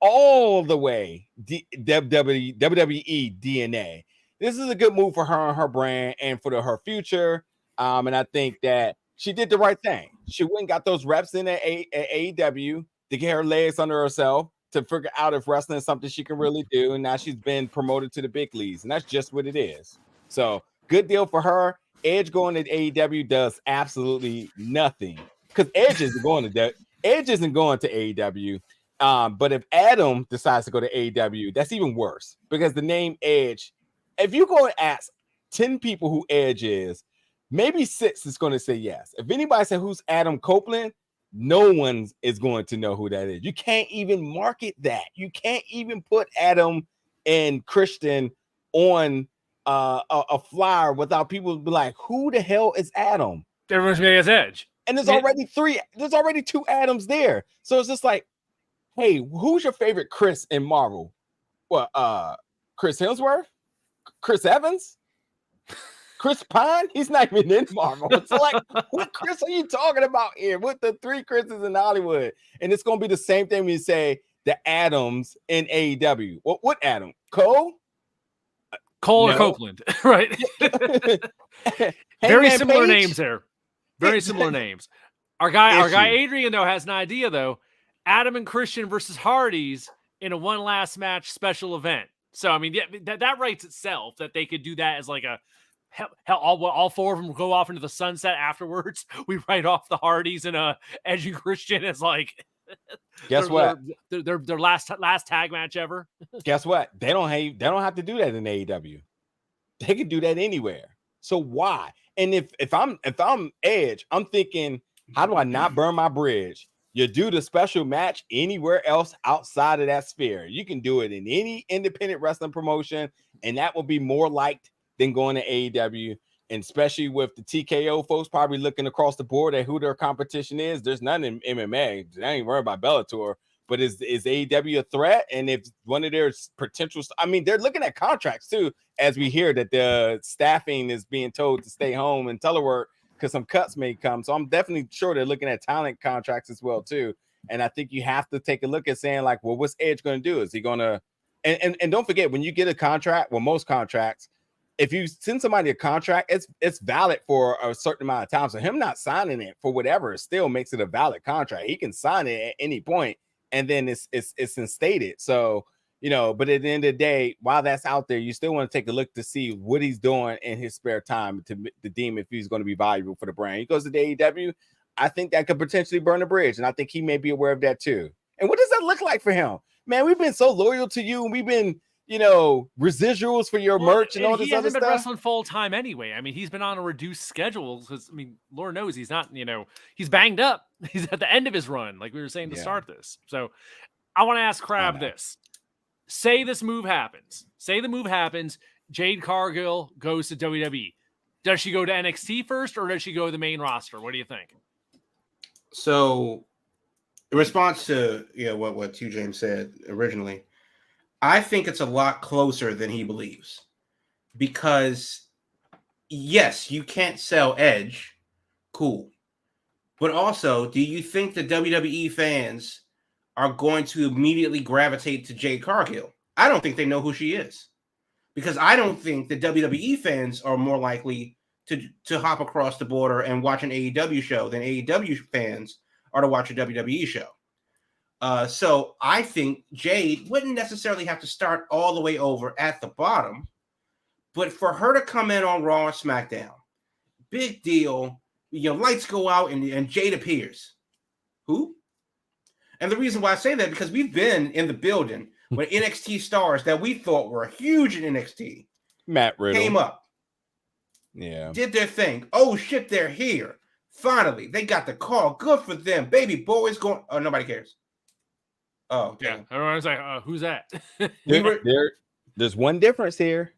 all the way WWE DNA. This is a good move for her and her brand and for her future. And I think that she did the right thing. She went and got those reps in at AEW to get her legs under herself, to figure out if wrestling is something she can really do. And now she's been promoted to the big leagues, and that's just what it is. So good deal for her. Edge going to AEW does absolutely nothing, because Edge isn't going to AEW. But if Adam decides to go to AEW, that's even worse, because the name Edge, if you go and ask 10 people who Edge is, maybe 6 is going to say yes. If anybody said who's Adam Copeland, no one is going to know who that is. You can't even market that. You can't even put Adam and Christian on a flyer without people be like, who the hell is Adam?
Everyone's going to get Edge.
And there's already 2 Adams there. So it's just like, hey, who's your favorite Chris in Marvel? What, Chris Hemsworth? Chris Evans? Chris Pine? He's not even in Marvel. It's like, what Chris are you talking about here? With the 3 Chris's in Hollywood? And it's going to be the same thing when you say the Adams in AEW. What Adam? Cole
or Copeland, right? Very similar names there. Very similar names. Our guy Adrian, though, has an idea, though. Adam and Christian versus Hardys in a one last match special event. So, I mean, that writes itself, that they could do that as like a hell, all 4 of them go off into the sunset afterwards. We write off the Hardys and Edge and Christian as like,
guess what?
Their last tag match ever.
Guess what? They don't have to do that in AEW. They can do that anywhere. So why? And if I'm Edge, I'm thinking, how do I not burn my bridge? You do the special match anywhere else outside of that sphere. You can do it in any independent wrestling promotion, and that will be more liked than going to AEW. And especially with the TKO folks probably looking across the board at who their competition is. There's none in MMA. They ain't worried about Bellator. But is AEW a threat? And if one of their potential, I mean, they're looking at contracts too, as we hear that the staffing is being told to stay home and telework because some cuts may come. So I'm definitely sure they're looking at talent contracts as well too. And I think you have to take a look at saying like, well, what's Edge going to do? Is he going to, and don't forget, when you get a contract, well, most contracts, if you send somebody a contract, it's valid for a certain amount of time. So him not signing it for whatever still makes it a valid contract. He can sign it at any point, and then it's instated. So, but at the end of the day, while that's out there, you still want to take a look to see what he's doing in his spare time to deem if he's going to be valuable for the brand. He goes to the AEW. I think that could potentially burn a bridge, and I think he may be aware of that too. And what does that look like for him? Man, we've been so loyal to you, and we've been, residuals for your merch and all this other stuff. He hasn't been
wrestling full time anyway. I mean, he's been on a reduced schedule because, I mean, Lord knows he's not, he's banged up. He's at the end of his run, like we were saying to start this. So I want to ask Crab this. Say this move happens. Say the move happens. Jade Cargill goes to WWE. Does she go to NXT first, or does she go to the main roster? What do you think?
So in response to what 2 James said originally, I think it's a lot closer than he believes, because yes, you can't sell Edge. Cool. But also, do you think the WWE fans are going to immediately gravitate to Jade Cargill? I don't think they know who she is. Because I don't think the WWE fans are more likely to hop across the border and watch an AEW show than AEW fans are to watch a WWE show. So I think Jade wouldn't necessarily have to start all the way over at the bottom, but for her to come in on Raw or SmackDown, big deal. Lights go out and Jade appears. Who? And the reason why I say that, because we've been in the building when NXT stars that we thought were huge in NXT
Matt Riddle
came up.
Yeah.
Did their thing. Oh, shit, they're here. Finally, they got the call. Good for them. Baby boy is going. Oh, nobody cares. Oh,
yeah.
damn.
Everyone's like, who's that?
There's one difference here.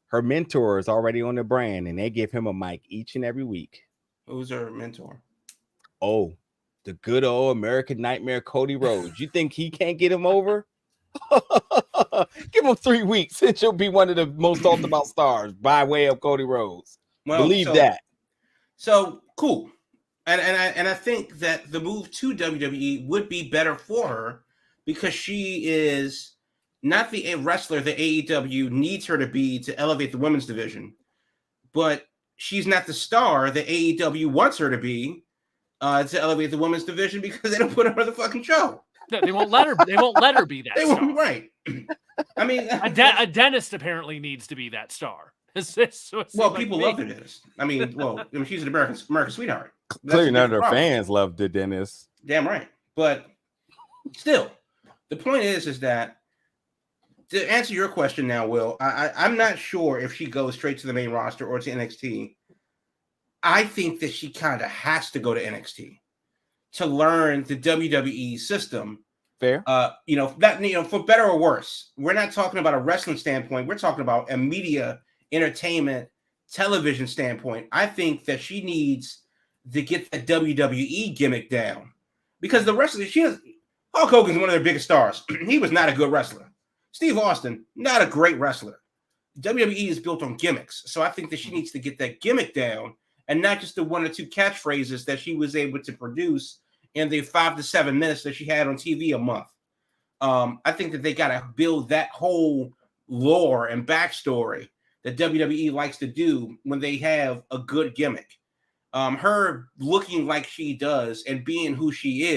Her mentor is already on the brand, and they give him a mic each and every week.
Who's her mentor?
Oh, the good old American Nightmare, Cody Rhodes. You think he can't get him over? Give him 3 weeks, and she'll be one of the most talked about stars by way of Cody Rhodes. Believe that. So
cool. And I think that the move to WWE would be better for her because she is not the wrestler that AEW needs her to be to elevate the women's division, but she's not the star that AEW wants her to be to elevate the women's division because they don't put her on the fucking show.
They won't let her. They won't let her be that.
They
star.
won't, right? I mean,
a dentist apparently needs to be that star.
People love the dentist. She's an American sweetheart.
Clearly, none of her fans love the dentist.
Damn right. But still, the point is that to answer your question now, Will, I'm not sure if she goes straight to the main roster or to NXT. I think that she kind of has to go to NXT to learn the WWE system.
Fair.
For better or worse. We're not talking about a wrestling standpoint. We're talking about a media, entertainment, television standpoint. I think that she needs to get the WWE gimmick down because the wrestler, Hulk Hogan's one of their biggest stars. He was not a good wrestler. Steve Austin, not a great wrestler. WWE is built on gimmicks. So I think that she needs to get that gimmick down and not just the 1 or 2 catchphrases that she was able to produce in the 5 to 7 minutes that she had on TV a month. I think that they got to build that whole lore and backstory that WWE likes to do when they have a good gimmick. Her looking like she does and being who she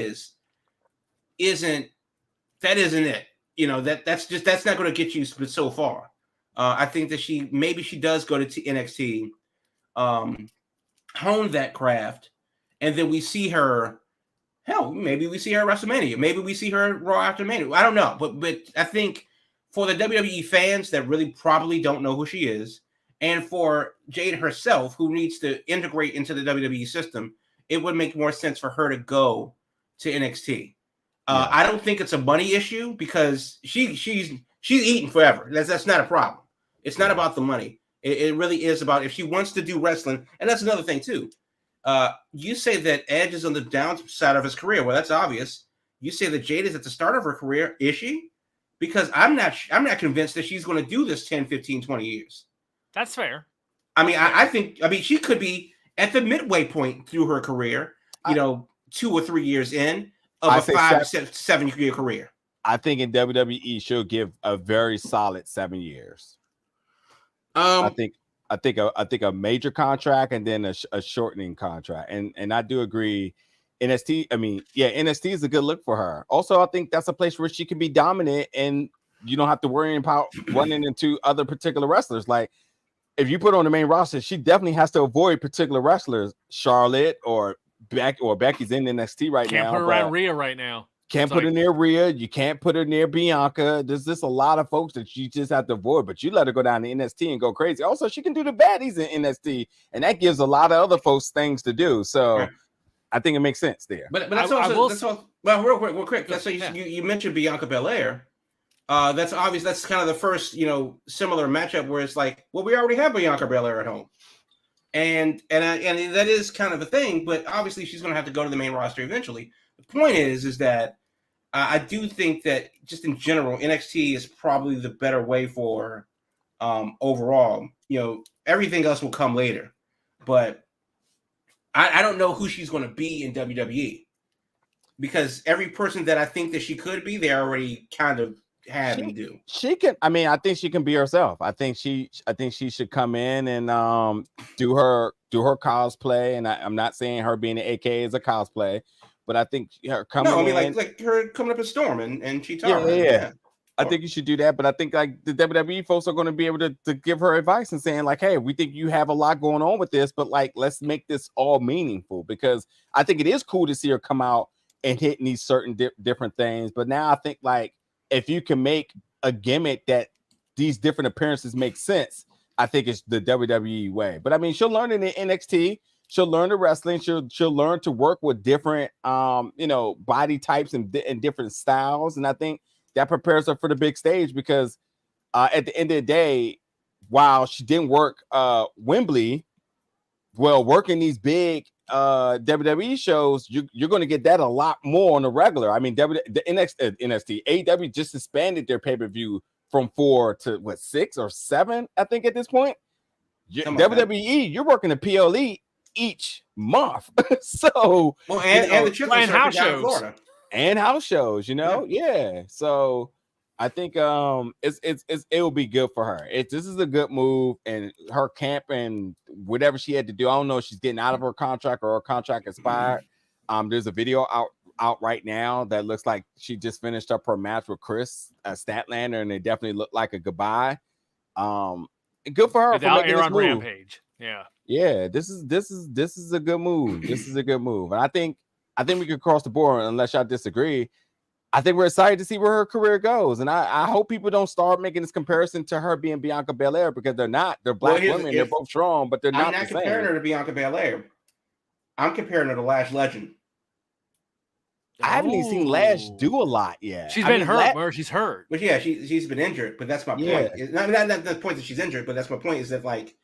isn't it. That's not going to get you so far. I think that she does go to NXT, hone that craft, and then we see her. Hell, maybe we see her at WrestleMania. Maybe we see her at Raw after Mania. I don't know, but I think for the WWE fans that really probably don't know who she is, and for Jade herself, who needs to integrate into the WWE system, it would make more sense for her to go to NXT. I don't think it's a money issue because she's eating forever. That's not a problem. It's not about the money. It really is about if she wants to do wrestling, and that's another thing too. You say that Edge is on the downside of his career. Well, that's obvious. You say that Jade is at the start of her career. Is she? Because I'm not convinced that she's going to do this 10, 15, 20 years.
That's fair.
I think she could be at the midway point through her career, 2 or 3 years in of a 5 to 7 year career.
I think in WWE she'll give a very solid 7 years. I think a major contract and then a shortening contract. And I do agree. NXT is a good look for her. Also, I think that's a place where she can be dominant and you don't have to worry about running into other particular wrestlers. Like if you put her on the main roster, she definitely has to avoid particular wrestlers. Charlotte or Becky's in NXT right now.
Can't put her around Rhea right now.
Can't put her near Rhea. You can't put her near Bianca. There's just a lot of folks that you just have to avoid, but you let her go down to NXT and go crazy. Also, she can do the baddies in NXT, and that gives a lot of other folks things to do. So
right.
I think it makes sense there.
But that's also real quick. That's you mentioned Bianca Belair. That's obvious. That's kind of the first, similar matchup where it's like, well, we already have Bianca Belair at home. And that is kind of a thing, but obviously she's going to have to go to the main roster eventually. The point is that I do think that just in general, NXT is probably the better way for overall. Everything else will come later. But I don't know who she's going to be in WWE, because every person that I think that she could be, they already kind of have and do.
She can. I mean, I think she can be herself. I think she should come in and do her cosplay. And I'm not saying her being an AK is a cosplay, but I think her coming.
No, I mean like her coming up as Storm and Chitara.
Yeah. I think you should do that, but I think like the WWE folks are going to be able to give her advice and saying like, hey, we think you have a lot going on with this, but like, let's make this all meaningful, because I think it is cool to see her come out and hitting these certain different things. But now I think like if you can make a gimmick that these different appearances make sense, I think it's the WWE way. But I mean, she'll learn in the NXT, she'll learn the wrestling, she'll learn to work with different body types and different styles, and I think that prepares her for the big stage, because at the end of the day, while she didn't work Wembley, well, working these big WWE shows, you're going to get that a lot more on the regular. I mean, the NXT, AEW just expanded their pay-per-view from 4 to 6 or 7, I think at this point. WWE, you're working the PLE each month. So
and the triple
house shows.
Florida.
And house shows, yeah. So I think it will be good for her. This is a good move, and her camp and whatever she had to do. I don't know if she's getting out of her contract or her contract expired. There's a video out right now that looks like she just finished up her match with Chris Statlander, and it definitely looked like a goodbye. Good for her.
Without
for making
air
this
on
move.
Rampage. Yeah.
This is a good move. This is a good move, and I think we could cross the board, unless y'all disagree. I think we're excited to see where her career goes. And I hope people don't start making this comparison to her being Bianca Belair, because they're not. They're black women. They're both strong, but they're not the same. I'm not
comparing her to Bianca Belair. I'm comparing her to Lash Legend.
I haven't even seen Lash do a lot yet.
She's been hurt, or she's hurt.
But yeah, she's been injured. But that's my point. Not the point that she's injured, but that's my point, is that like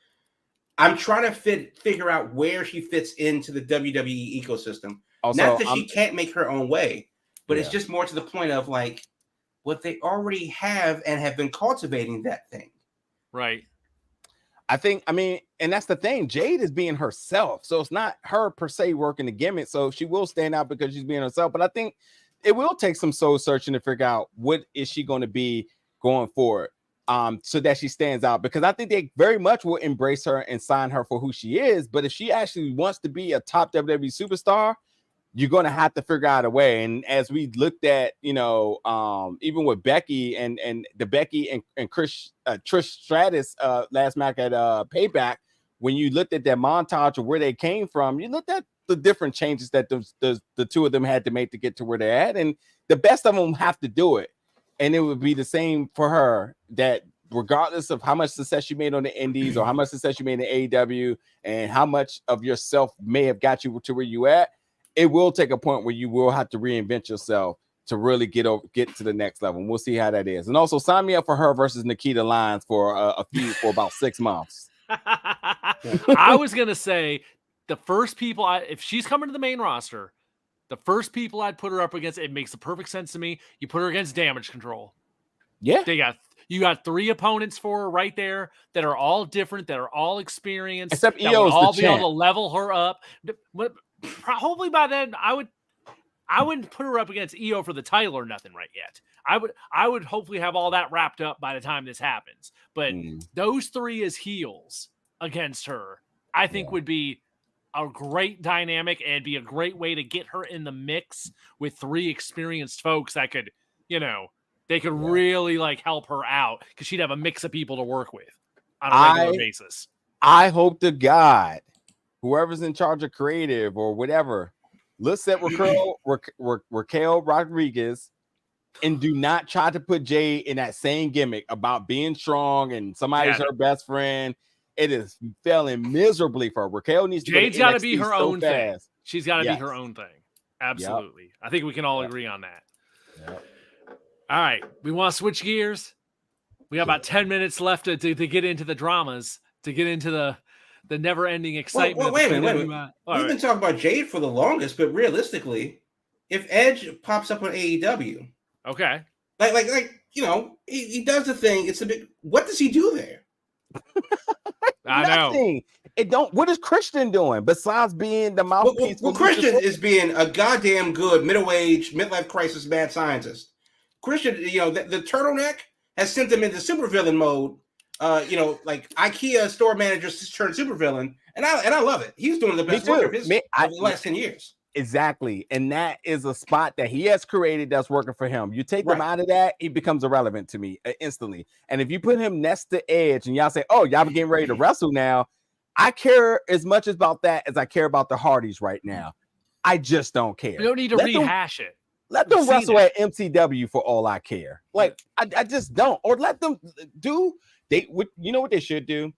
I'm trying to figure out where she fits into the WWE ecosystem. Also, not that she can't make her own way, but it's just more to the point of like what they already have and have been cultivating that thing.
Right.
I mean, and that's the thing. Jade is being herself. So it's not her per se working the gimmick. So she will stand out because she's being herself. But I think it will take some soul searching to figure out what is she going to be going forward, so that she stands out, because I think they very much will embrace her and sign her for who she is. But if she actually wants to be a top WWE superstar, you're going to have to figure out a way. And as we looked at, even with Becky and the Becky and Trish Stratus last match at Payback, when you looked at that montage of where they came from, you looked at the different changes that the two of them had to make to get to where they're at. And the best of them have to do it. And it would be the same for her, that regardless of how much success you made on the indies or how much success you made in AEW and how much of yourself may have got you to where you at, it will take a point where you will have to reinvent yourself to really get to the next level. And we'll see how that is. And also sign me up for her versus Nikita Lyons for a feud for about 6 months.
I was going to say the first people, if she's coming to the main roster, the first people I'd put her up against, it makes the perfect sense to me. You put her against Damage Control.
Yeah.
You got 3 opponents for her right there that are all different, that are all experienced.
Except
that
Io's
would all
the
be
champ.
able to level her up. Hopefully by then I wouldn't put her up against Io for the title or nothing right yet. I would hopefully have all that wrapped up by the time this happens. But those 3 as heels against her, I think would be a great dynamic and be a great way to get her in the mix with 3 experienced folks that could, they could really like help her out, because she'd have a mix of people to work with on a regular basis.
I hope to God, whoever's in charge of creative or whatever, let's set Raquel Rodriguez and do not try to put Jay in that same gimmick about being strong and somebody's her best friend. It is failing miserably for her. Raquel needs to
Jade's got to be her own thing. She's got to be her own thing. Absolutely. Yep. I think we can all agree on that.
Yep.
All right. We want to switch gears. We got about 10 minutes left to get into the dramas, to get into the never-ending excitement.
Well, wait a minute. We've been talking about Jade for the longest, but realistically, if Edge pops up on AEW,
okay,
like he does the thing. It's a bit. What does he do there?
I know.
It don't. What is Christian doing besides being the mouthpiece?
Well, Christian is being a goddamn good middle-aged midlife crisis mad scientist. Christian, the turtleneck has sent him into supervillain mode. Like IKEA store manager turned supervillain, and I love it. He's doing the best work of the last 10 years.
Exactly, and that is a spot that he has created that's working for him. You take him out of that, he becomes irrelevant to me instantly. And if you put him next to Edge, and y'all say, "Oh, y'all getting ready to wrestle now," I care as much about that as I care about the Hardys right now. I just don't care.
You don't need to rehash it.
Let them wrestle at MCW for all I care. Like I just don't. Or let them do. You know what they should do?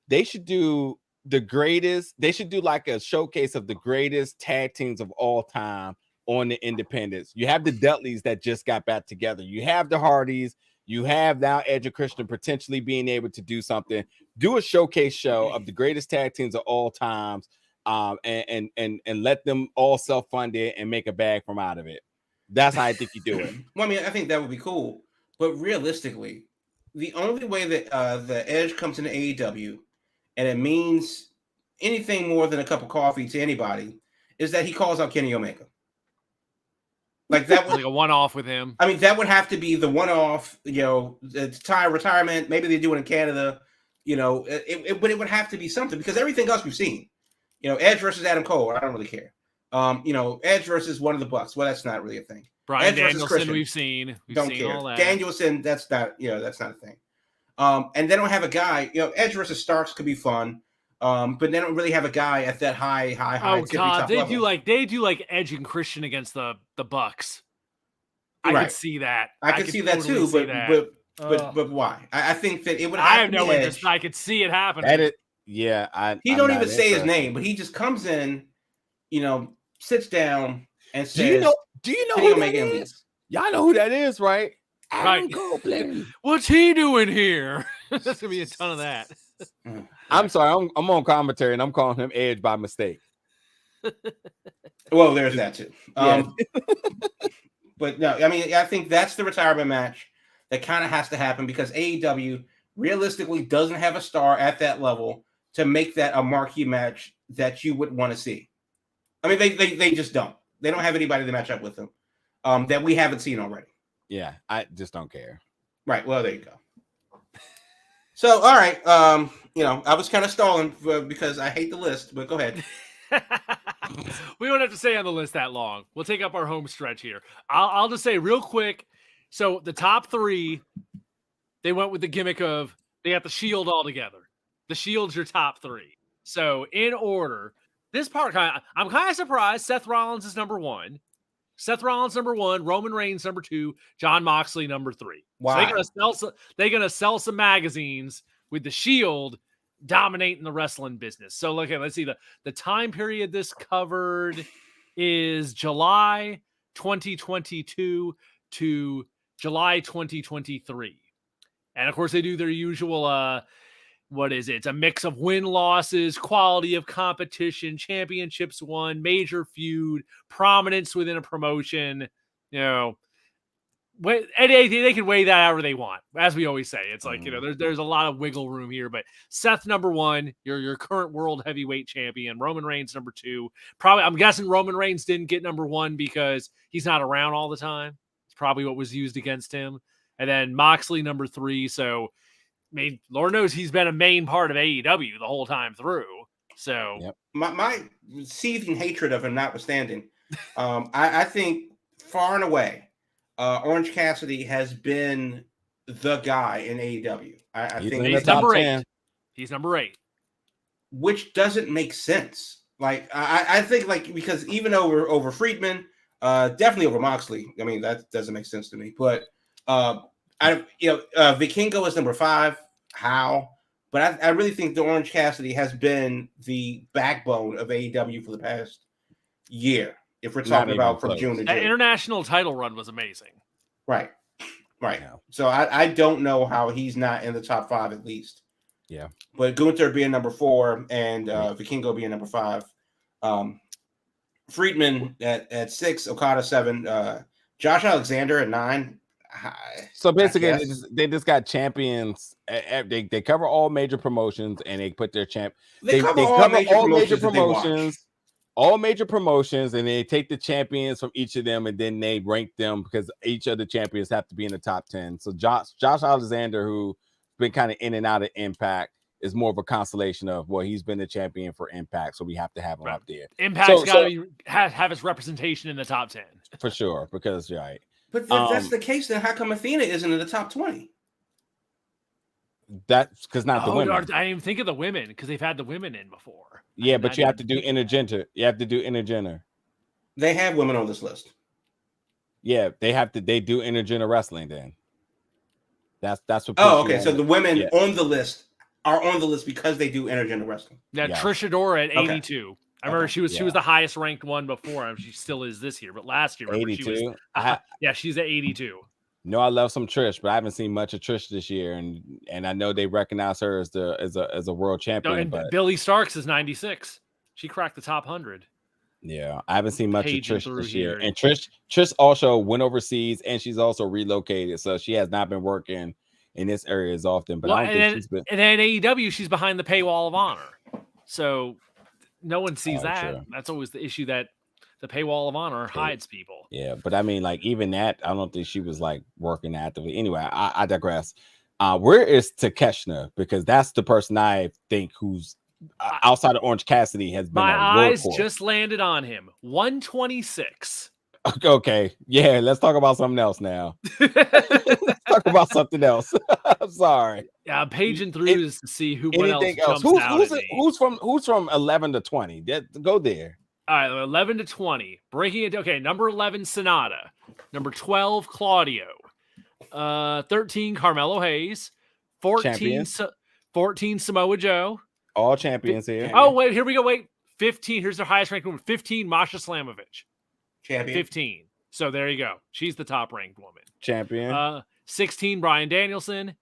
They should do the greatest. They should do like a showcase of the greatest tag teams of all time on the independents. You have the Dudleys that just got back together. You have the Hardys. You have now Edge and Christian potentially being able to do something. Do a showcase show of the greatest tag teams of all times, and let them all self-fund it and make a bag from out of it. That's how I think you do it.
Well, I mean, I think that would be cool, but realistically, the only way that the Edge comes into AEW and it means anything more than a cup of coffee to anybody is that he calls out Kenny Omega. Like that was
like a one-off with him.
I mean, that would have to be the one-off, it's retirement. Maybe they do it in Canada, but it would have to be something because everything else we've seen, Edge versus Adam Cole, I don't really care. Edge versus one of the Bucks. Well, that's not really a thing.
Bryan Danielson, we've seen
don't care. All that. Danielson, that's not a thing. And they don't have a guy, Edge versus Starks could be fun. But they don't really have a guy at that high.
Oh God, they do like Edge and Christian against the Bucks. I could see that.
I could see that too, but why? I think that it would.
I have no interest. I could see it happening.
He don't even say his name, but he just comes in, sits down and says,
"Do you know who that is? Y'all know who that is, right?
Right. What's he doing here?" There's gonna be a ton of that.
I'm sorry, I'm on commentary and I'm calling him Edge by mistake.
Well, there's that too. But no, I mean, I think that's the retirement match that kind of has to happen because AEW realistically doesn't have a star at that level to make that a marquee match that you would want to see. I mean, they just don't. They don't have anybody to match up with them that we haven't seen already.
Yeah, I just don't care.
Right. Well, there you go. So, all right. I was kind of stalling because I hate the list, but go ahead.
We don't have to stay on the list that long. We'll take up our home stretch here. I'll just say real quick. So the top three, they went with the gimmick of they got the Shield all together. The Shield's your top three. So in order, this part I'm kind of surprised. Seth Rollins is number one. Number one, Roman Reigns number two, Jon Moxley number three.
Wow.
So they're gonna sell some magazines with the Shield dominating the wrestling business. So let's see the time period this covered is July 2022 to July 2023. And of course they do their usual what is it? It's a mix of win-losses, quality of competition, championships won, major feud, prominence within a promotion. They can weigh that however they want. As we always say, it's like, there's a lot of wiggle room here. But Seth, number one, your current world heavyweight champion. Roman Reigns, number two. Probably, I'm guessing Roman Reigns didn't get number one because he's not around all the time. It's probably what was used against him. And then Moxley, number three. So, I mean, Lord knows he's been a main part of AEW the whole time through. So
my seething hatred of him notwithstanding, I think far and away, Orange Cassidy has been the guy in AEW. I think
he's number 8. He's number 8,
which doesn't make sense. Like I think because even over Friedman, definitely over Moxley. I mean that doesn't make sense to me, but. Vikingo is number 5. How? But I really think the Orange Cassidy has been the backbone of AEW for the past year. If we're talking about from June to June.
That international title run was amazing.
Right. Yeah. So I don't know how he's not in the top 5 at least.
Yeah.
But Gunther being number 4 and Vikingo being number 5. Friedman at 6, Okada 7, Josh Alexander at 9.
So basically, they just got champions. They cover all major promotions, and they put their champ. They cover all major promotions. All major promotions, and they take the champions from each of them, and then they rank them because each of the champions have to be in the top 10. So Josh Alexander, who's been kind of in and out of Impact, is more of a constellation of, well, he's been the champion for Impact, so we have to have him up there.
Impact's got to have its representation in the top 10
for sure. Because right,
but if that's the case, then how come Athena isn't in the top 20?
That's because not the women.
I didn't even think of the women because they've had the women in before.
Yeah, but you have to do intergender. You have to do intergender.
They have women on this list.
Yeah, they have to. They do intergender wrestling. Then that's what.
Oh, okay. So the women on the list are on the list because they do intergender wrestling.
Yeah, Trish Adora at 82. Okay. I remember she was the highest ranked one before. She still is this year, but last year
82.
She's at 82.
No, I love some Trish, but I haven't seen much of Trish this year, and I know they recognize her as a world champion.
And
but
Billy Starks is 96. She cracked the top 100.
Yeah, I haven't seen much of Trish this year. And Trish also went overseas, and she's also relocated, so she has not been working in this area as often. But I don't think she's been.
And then AEW, she's behind the paywall of honor, so no one sees that. True. That's always the issue, that the paywall of honor hides people.
Yeah, but I mean, like, even that, I don't think she was like working actively. Anyway, I digress. Where is Takeshna? Because that's the person I think who's outside of Orange Cassidy has been.
My eyes just landed on him. 126.
Okay, yeah, let's talk about something else now. Let's talk about something else. I'm sorry.
Yeah, I'm paging through to see what else jumps out at me.
Who's from 11 to 20? Go there.
All right, 11 to 20. Breaking it. Okay, number 11, Sonata. Number 12, Claudio. 13, Carmelo Hayes. 14, 14, Samoa Joe.
All champions here.
Oh, wait, here we go. Wait, 15. Here's their highest ranked woman. 15, Masha Slamovich.
Champion.
15. So there you go. She's the top ranked woman.
Champion.
16, Bryan Danielson.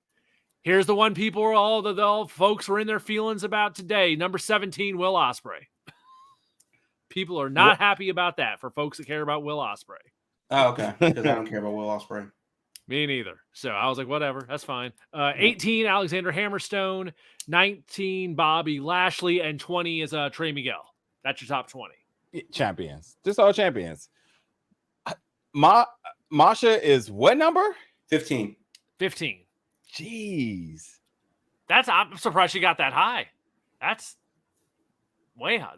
Here's the one people all the folks were in their feelings about today. Number 17, Will Ospreay. People are not happy about that for folks that care about Will Ospreay.
Oh, okay. Because I don't care about Will Ospreay.
Me neither. So I was like, whatever, that's fine. 18, Alexander Hammerstone. 19, Bobby Lashley. And 20 is Trey Miguel. That's your top 20.
Champions. Just all champions. Masha is what number?
15.
15.
Jeez.
I'm surprised she got that high. That's way high.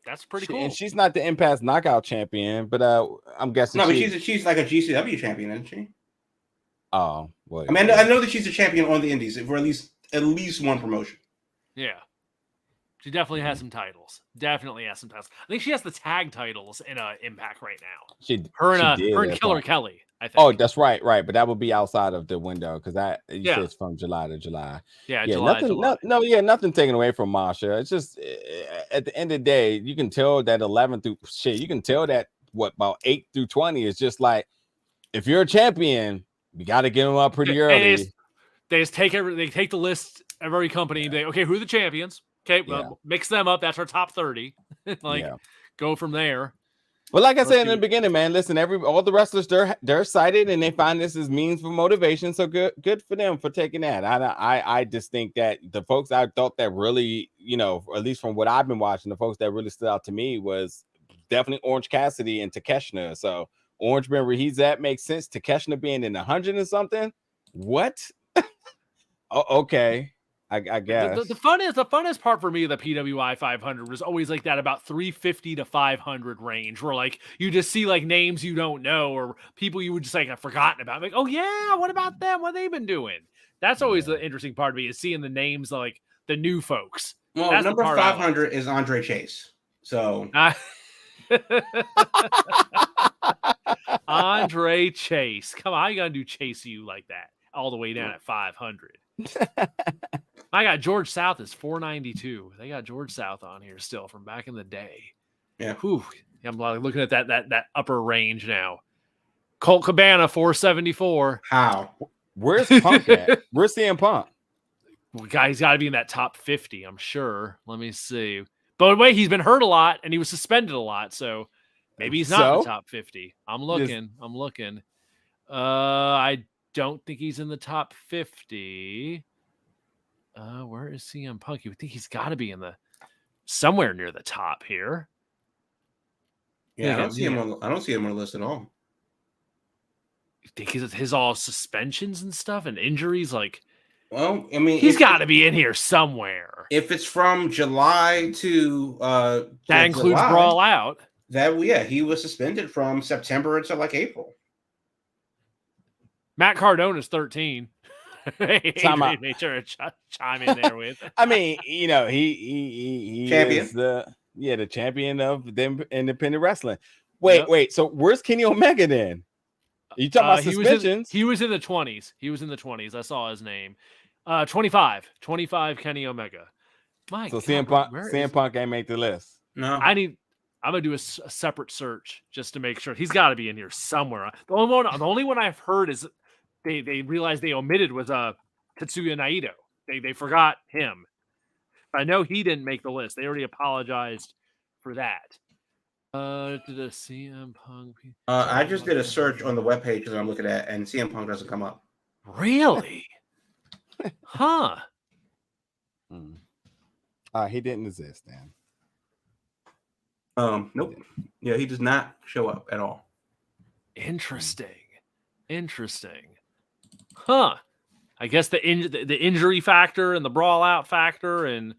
That's pretty cool.
And she's not the Impact Knockout champion, but I'm guessing.
No, but she's like a GCW champion, isn't she?
Oh, well.
I mean, I know that she's a champion on the Indies for at least one promotion.
Yeah, she definitely has some titles. Definitely has some titles. I think she has the tag titles in Impact right now. Her and Killer Kelly. I think.
Oh, that's right. But that would be outside of the window because said it's from July to July.
Yeah,
July. Nothing taken away from Masha. It's just at the end of the day, you can tell that 11 through you can tell that about 8 through 20 is just like, if you're a champion, you got to get them up pretty early.
They just take the list of every company. They who are the champions? Okay, mix them up. That's our top 30. Go from there.
But like I said in the beginning, man, listen, all the wrestlers, they're excited and they find this as means for motivation. So good for them for taking that. I just think that the folks I thought that really, at least from what I've been watching, the folks that really stood out to me was definitely Orange Cassidy and Takeshna. So Orange being where he's at makes sense. Takeshna being in 100 and something. What? Okay. I guess
the funnest part for me of the PWI 500 was always like that about 350 to 500 range, where like you just see like names you don't know or people you would just like have forgotten about. Like, oh yeah, what about them? What have they been doing? That's always the interesting part of me, is seeing the names like the new folks.
Well,
that's
number 500 is Andre Chase. So
Andre Chase, come on, how you gonna do Chase you like that all the way down at 500? I got George South is 492. They got George South on here still from back in the day.
Yeah.
Whew. I'm looking at that upper range now. Colt Cabana 474.
How?
Where's Punk at? Where's CM Punk?
Well, guy's got to be in that top 50, I'm sure. Let me see. But wait, he's been hurt a lot and he was suspended a lot, so maybe he's not in the top 50. I'm looking. I don't think he's in the top 50. Where is CM Punk? You would think he's got to be in the somewhere near the top here.
Yeah, I don't see him on the list at all.
You think his all suspensions and stuff and injuries? Like,
well, I mean,
he's got to be in here somewhere.
If it's from July to
that includes July, Brawl Out.
He was suspended from September until like April.
Matt Cardona's 13. Make sure to chime in there with.
I mean, you know, he
champion.
Is the champion of the independent wrestling. Wait. So where's Kenny Omega then? You talking about suspensions?
He was in the 20s. He was in the 20s. I saw his name. 25 Kenny Omega. My
so
God,
CM Punk ain't make the list.
No,
I'm gonna do a separate search just to make sure he's got to be in here somewhere. The only one I've heard is they realized they omitted was Tetsuya Naito. They forgot him. I know he didn't make the list. They already apologized for that. Did a CM Punk?
I just did a search on the webpage that I'm looking at, and CM Punk doesn't come up.
Really? Huh?
He didn't exist then.
Nope. Yeah, he does not show up at all.
Interesting. Huh? I guess the injury factor and the brawl out factor and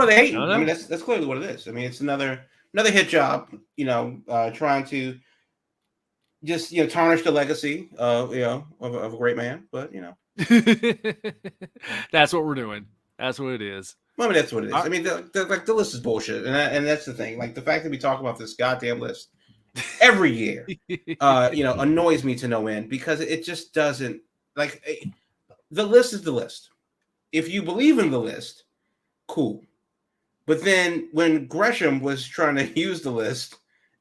they hate him. I mean, that's clearly what it is. I mean, it's another hit job. You know, trying to just tarnish the legacy of a great man. But
that's what we're doing. That's what it is.
I mean, that's what it is. I mean, the list is bullshit, and that's the thing. Like the fact that we talk about this goddamn list every year, annoys me to no end because it just doesn't like. The list is the list. If you believe in the list, cool. But then when Gresham was trying to use the list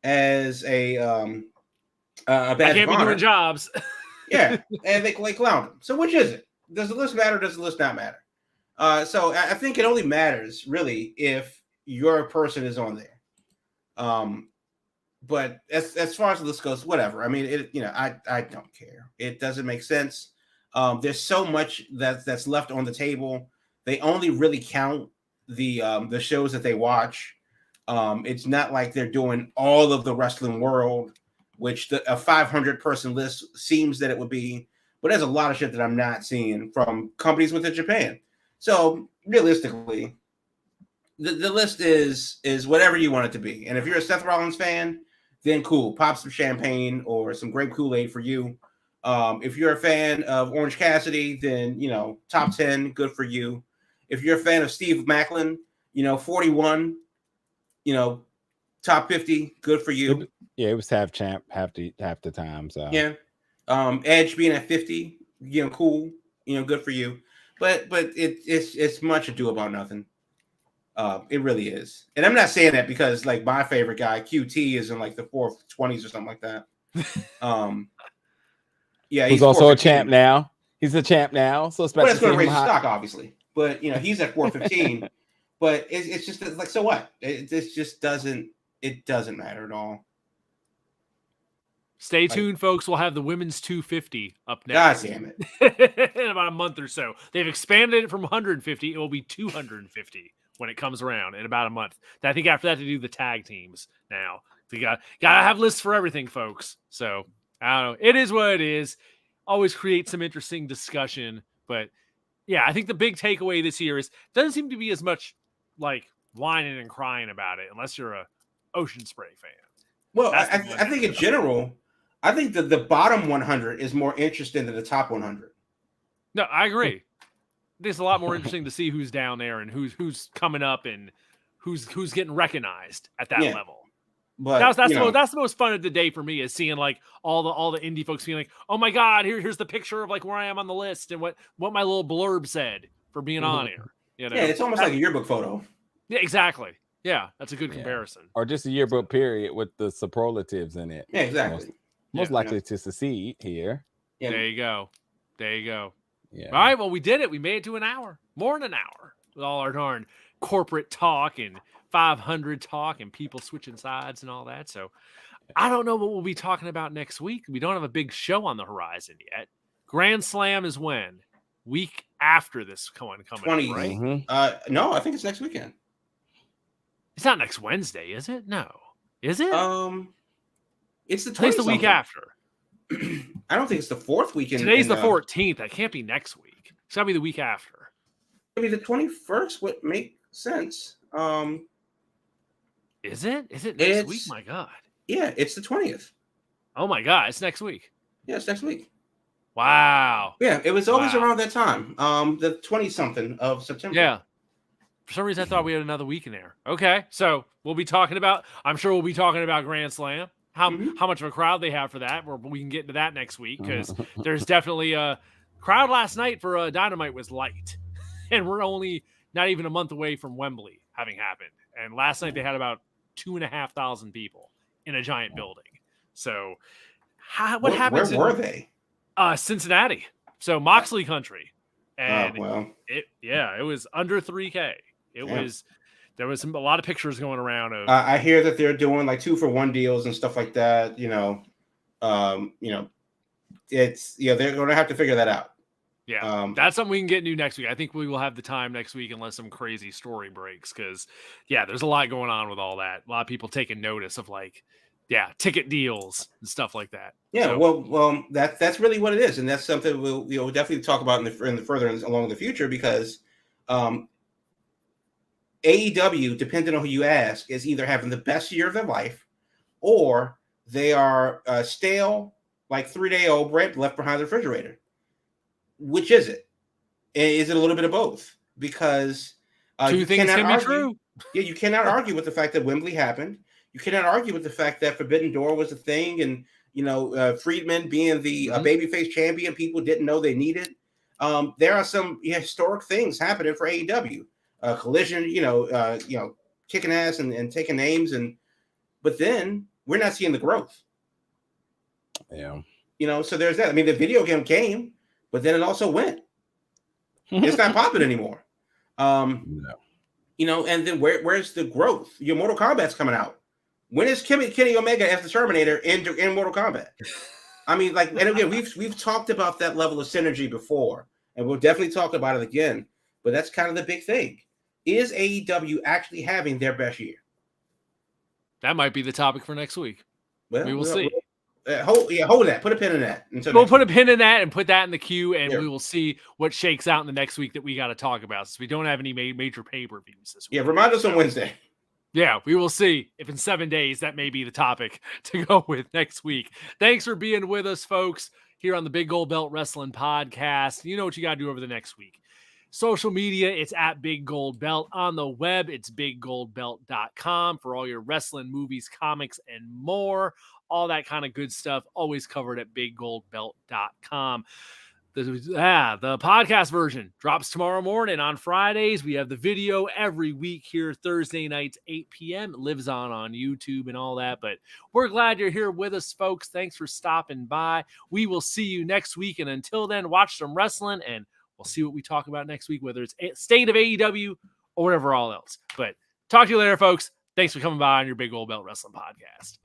as a badge
I can't be doing jobs.
Yeah, and they clowned him. So which is it? Does the list matter? Does the list not matter? So I think it only matters really if your person is on there. But as far as the list goes, whatever. I mean, I don't care. It doesn't make sense. There's so much that's left on the table. They only really count the shows that they watch. It's not like they're doing all of the wrestling world, which a 500 person list seems that it would be. But there's a lot of shit that I'm not seeing from companies within Japan. So realistically, the list is whatever you want it to be. And if you're a Seth Rollins fan, then cool, pop some champagne or some grape Kool-Aid for you. If you're a fan of Orange Cassidy, then top 10, good for you. If you're a fan of Steve Macklin, 41, top 50, good for you.
It was half champ half the time. So
yeah. Edge being at 50, cool, good for you. But it's much ado about nothing. It really is. And I'm not saying that because like my favorite guy, QT, is in like the 420s or something like that. Yeah,
he's also a champ now. He's a champ now. So it's going
to raise the stock, obviously. But he's at 415. But it's just like, so what? It just doesn't matter at all.
Stay tuned, folks. We'll have the women's 250 up next.
God damn it.
In about a month or so. They've expanded it from 150. It will be 250 when it comes around in about a month. I think after that, they do the tag teams now. So you gotta have lists for everything, folks. So I don't know. It is what it is. Always create some interesting discussion. But yeah, I think the big takeaway this year is doesn't seem to be as much like whining and crying about it unless you're a Ocean Spray fan.
Well, I think in general, I think that the bottom 100 is more interesting than the top 100.
No, I agree. It's a lot more interesting to see who's down there and who's coming up and who's getting recognized at that level. But that's the most fun of the day for me is seeing like all the indie folks being like, oh my God, here's the picture of like where I am on the list and what my little blurb said for being on here.
Yeah, it's almost like a yearbook photo.
Yeah, exactly. Yeah, that's a good comparison.
Or just a yearbook period with the superlatives in it.
Yeah, exactly.
Most likely to succeed here.
Yeah.
There you go.
Yeah.
All right, well, we did it. We made it to an hour, more than an hour, with all our darn corporate talk and 500 talk and people switching sides and all that. So I don't know what we'll be talking about next week. We don't have a big show on the horizon yet. Grand Slam is when? Week after this coming
20,
up, right?
Mm-hmm. No, I think it's next weekend.
It's not next Wednesday, is it? No. Is it?
It's the 20th.
Today's the week after.
I don't think it's the 4th weekend.
Today's the 14th. That can't be next week. It's got to be the week after.
Maybe the 21st would make sense.
Is it? Is it next week? My God.
Yeah, it's the 20th.
Oh my God, it's next week.
Yeah, it's next week.
Wow.
Yeah, it was always around that time. The 20-something of September.
Yeah. For some reason, I thought we had another week in there. Okay, so we'll be talking about. I'm sure we'll be talking about Grand Slam. How much of a crowd they have for that? We can get into that next week because there's definitely a crowd. Last night for Dynamite was light, and we're only not even a month away from Wembley having happened. And last night they had about 2,500 people in a giant building. So, what happens?
Where were they?
Cincinnati. So Moxley country. And
it
was under 3K. There was a lot of pictures going around of
I hear that they're doing like 2-for-1 deals and stuff like that. It's they're going to have to figure that out.
Yeah, that's something we can get into next week. I think we will have the time next week unless some crazy story breaks because, there's a lot going on with all that. A lot of people taking notice of ticket deals and stuff like that.
Yeah, so, that's really what it is, and that's something we'll definitely talk about in the further along the future because AEW, depending on who you ask, is either having the best year of their life or they are stale, like 3-day-old bread left behind the refrigerator. Which is it? Is it a little bit of both? Because
two things can be true.
Yeah, you cannot argue with the fact that Wembley happened. You cannot argue with the fact that Forbidden Door was a thing, and Friedman being the babyface champion, people didn't know they needed. There are some historic things happening for AEW. Collision, kicking ass and taking names, but then we're not seeing the growth.
Yeah.
So there's that. I mean, the video game came. But then it also went. It's not popping anymore. And then where's the growth? Your Mortal Kombat's coming out. When is Kenny Omega as the Terminator in Mortal Kombat? I mean, and again, we've talked about that level of synergy before, and we'll definitely talk about it again. But that's kind of the big thing. Is AEW actually having their best year?
That might be the topic for next week. Well, we will see.
Hold that. Put a pin in that.
We'll put a pin in that and put that in the queue, and we will see what shakes out in the next week that we got to talk about. Since we don't have any major pay-per-views this week.
Yeah, remind us on Wednesday.
Yeah, we will see if in 7 days that may be the topic to go with next week. Thanks for being with us, folks, here on the Big Gold Belt Wrestling Podcast. You know what you got to do over the next week. Social media, it's at Big Gold Belt. On the web, it's biggoldbelt.com for all your wrestling, movies, comics, and more. All that kind of good stuff, always covered at biggoldbelt.com. The podcast version drops tomorrow morning. On Fridays, we have the video every week here, Thursday nights, 8 p.m. It lives on YouTube and all that. But we're glad you're here with us, folks. Thanks for stopping by. We will see you next week. And until then, watch some wrestling, and we'll see what we talk about next week, whether it's state of AEW or whatever all else. But talk to you later, folks. Thanks for coming by on your Big Old Belt Wrestling Podcast.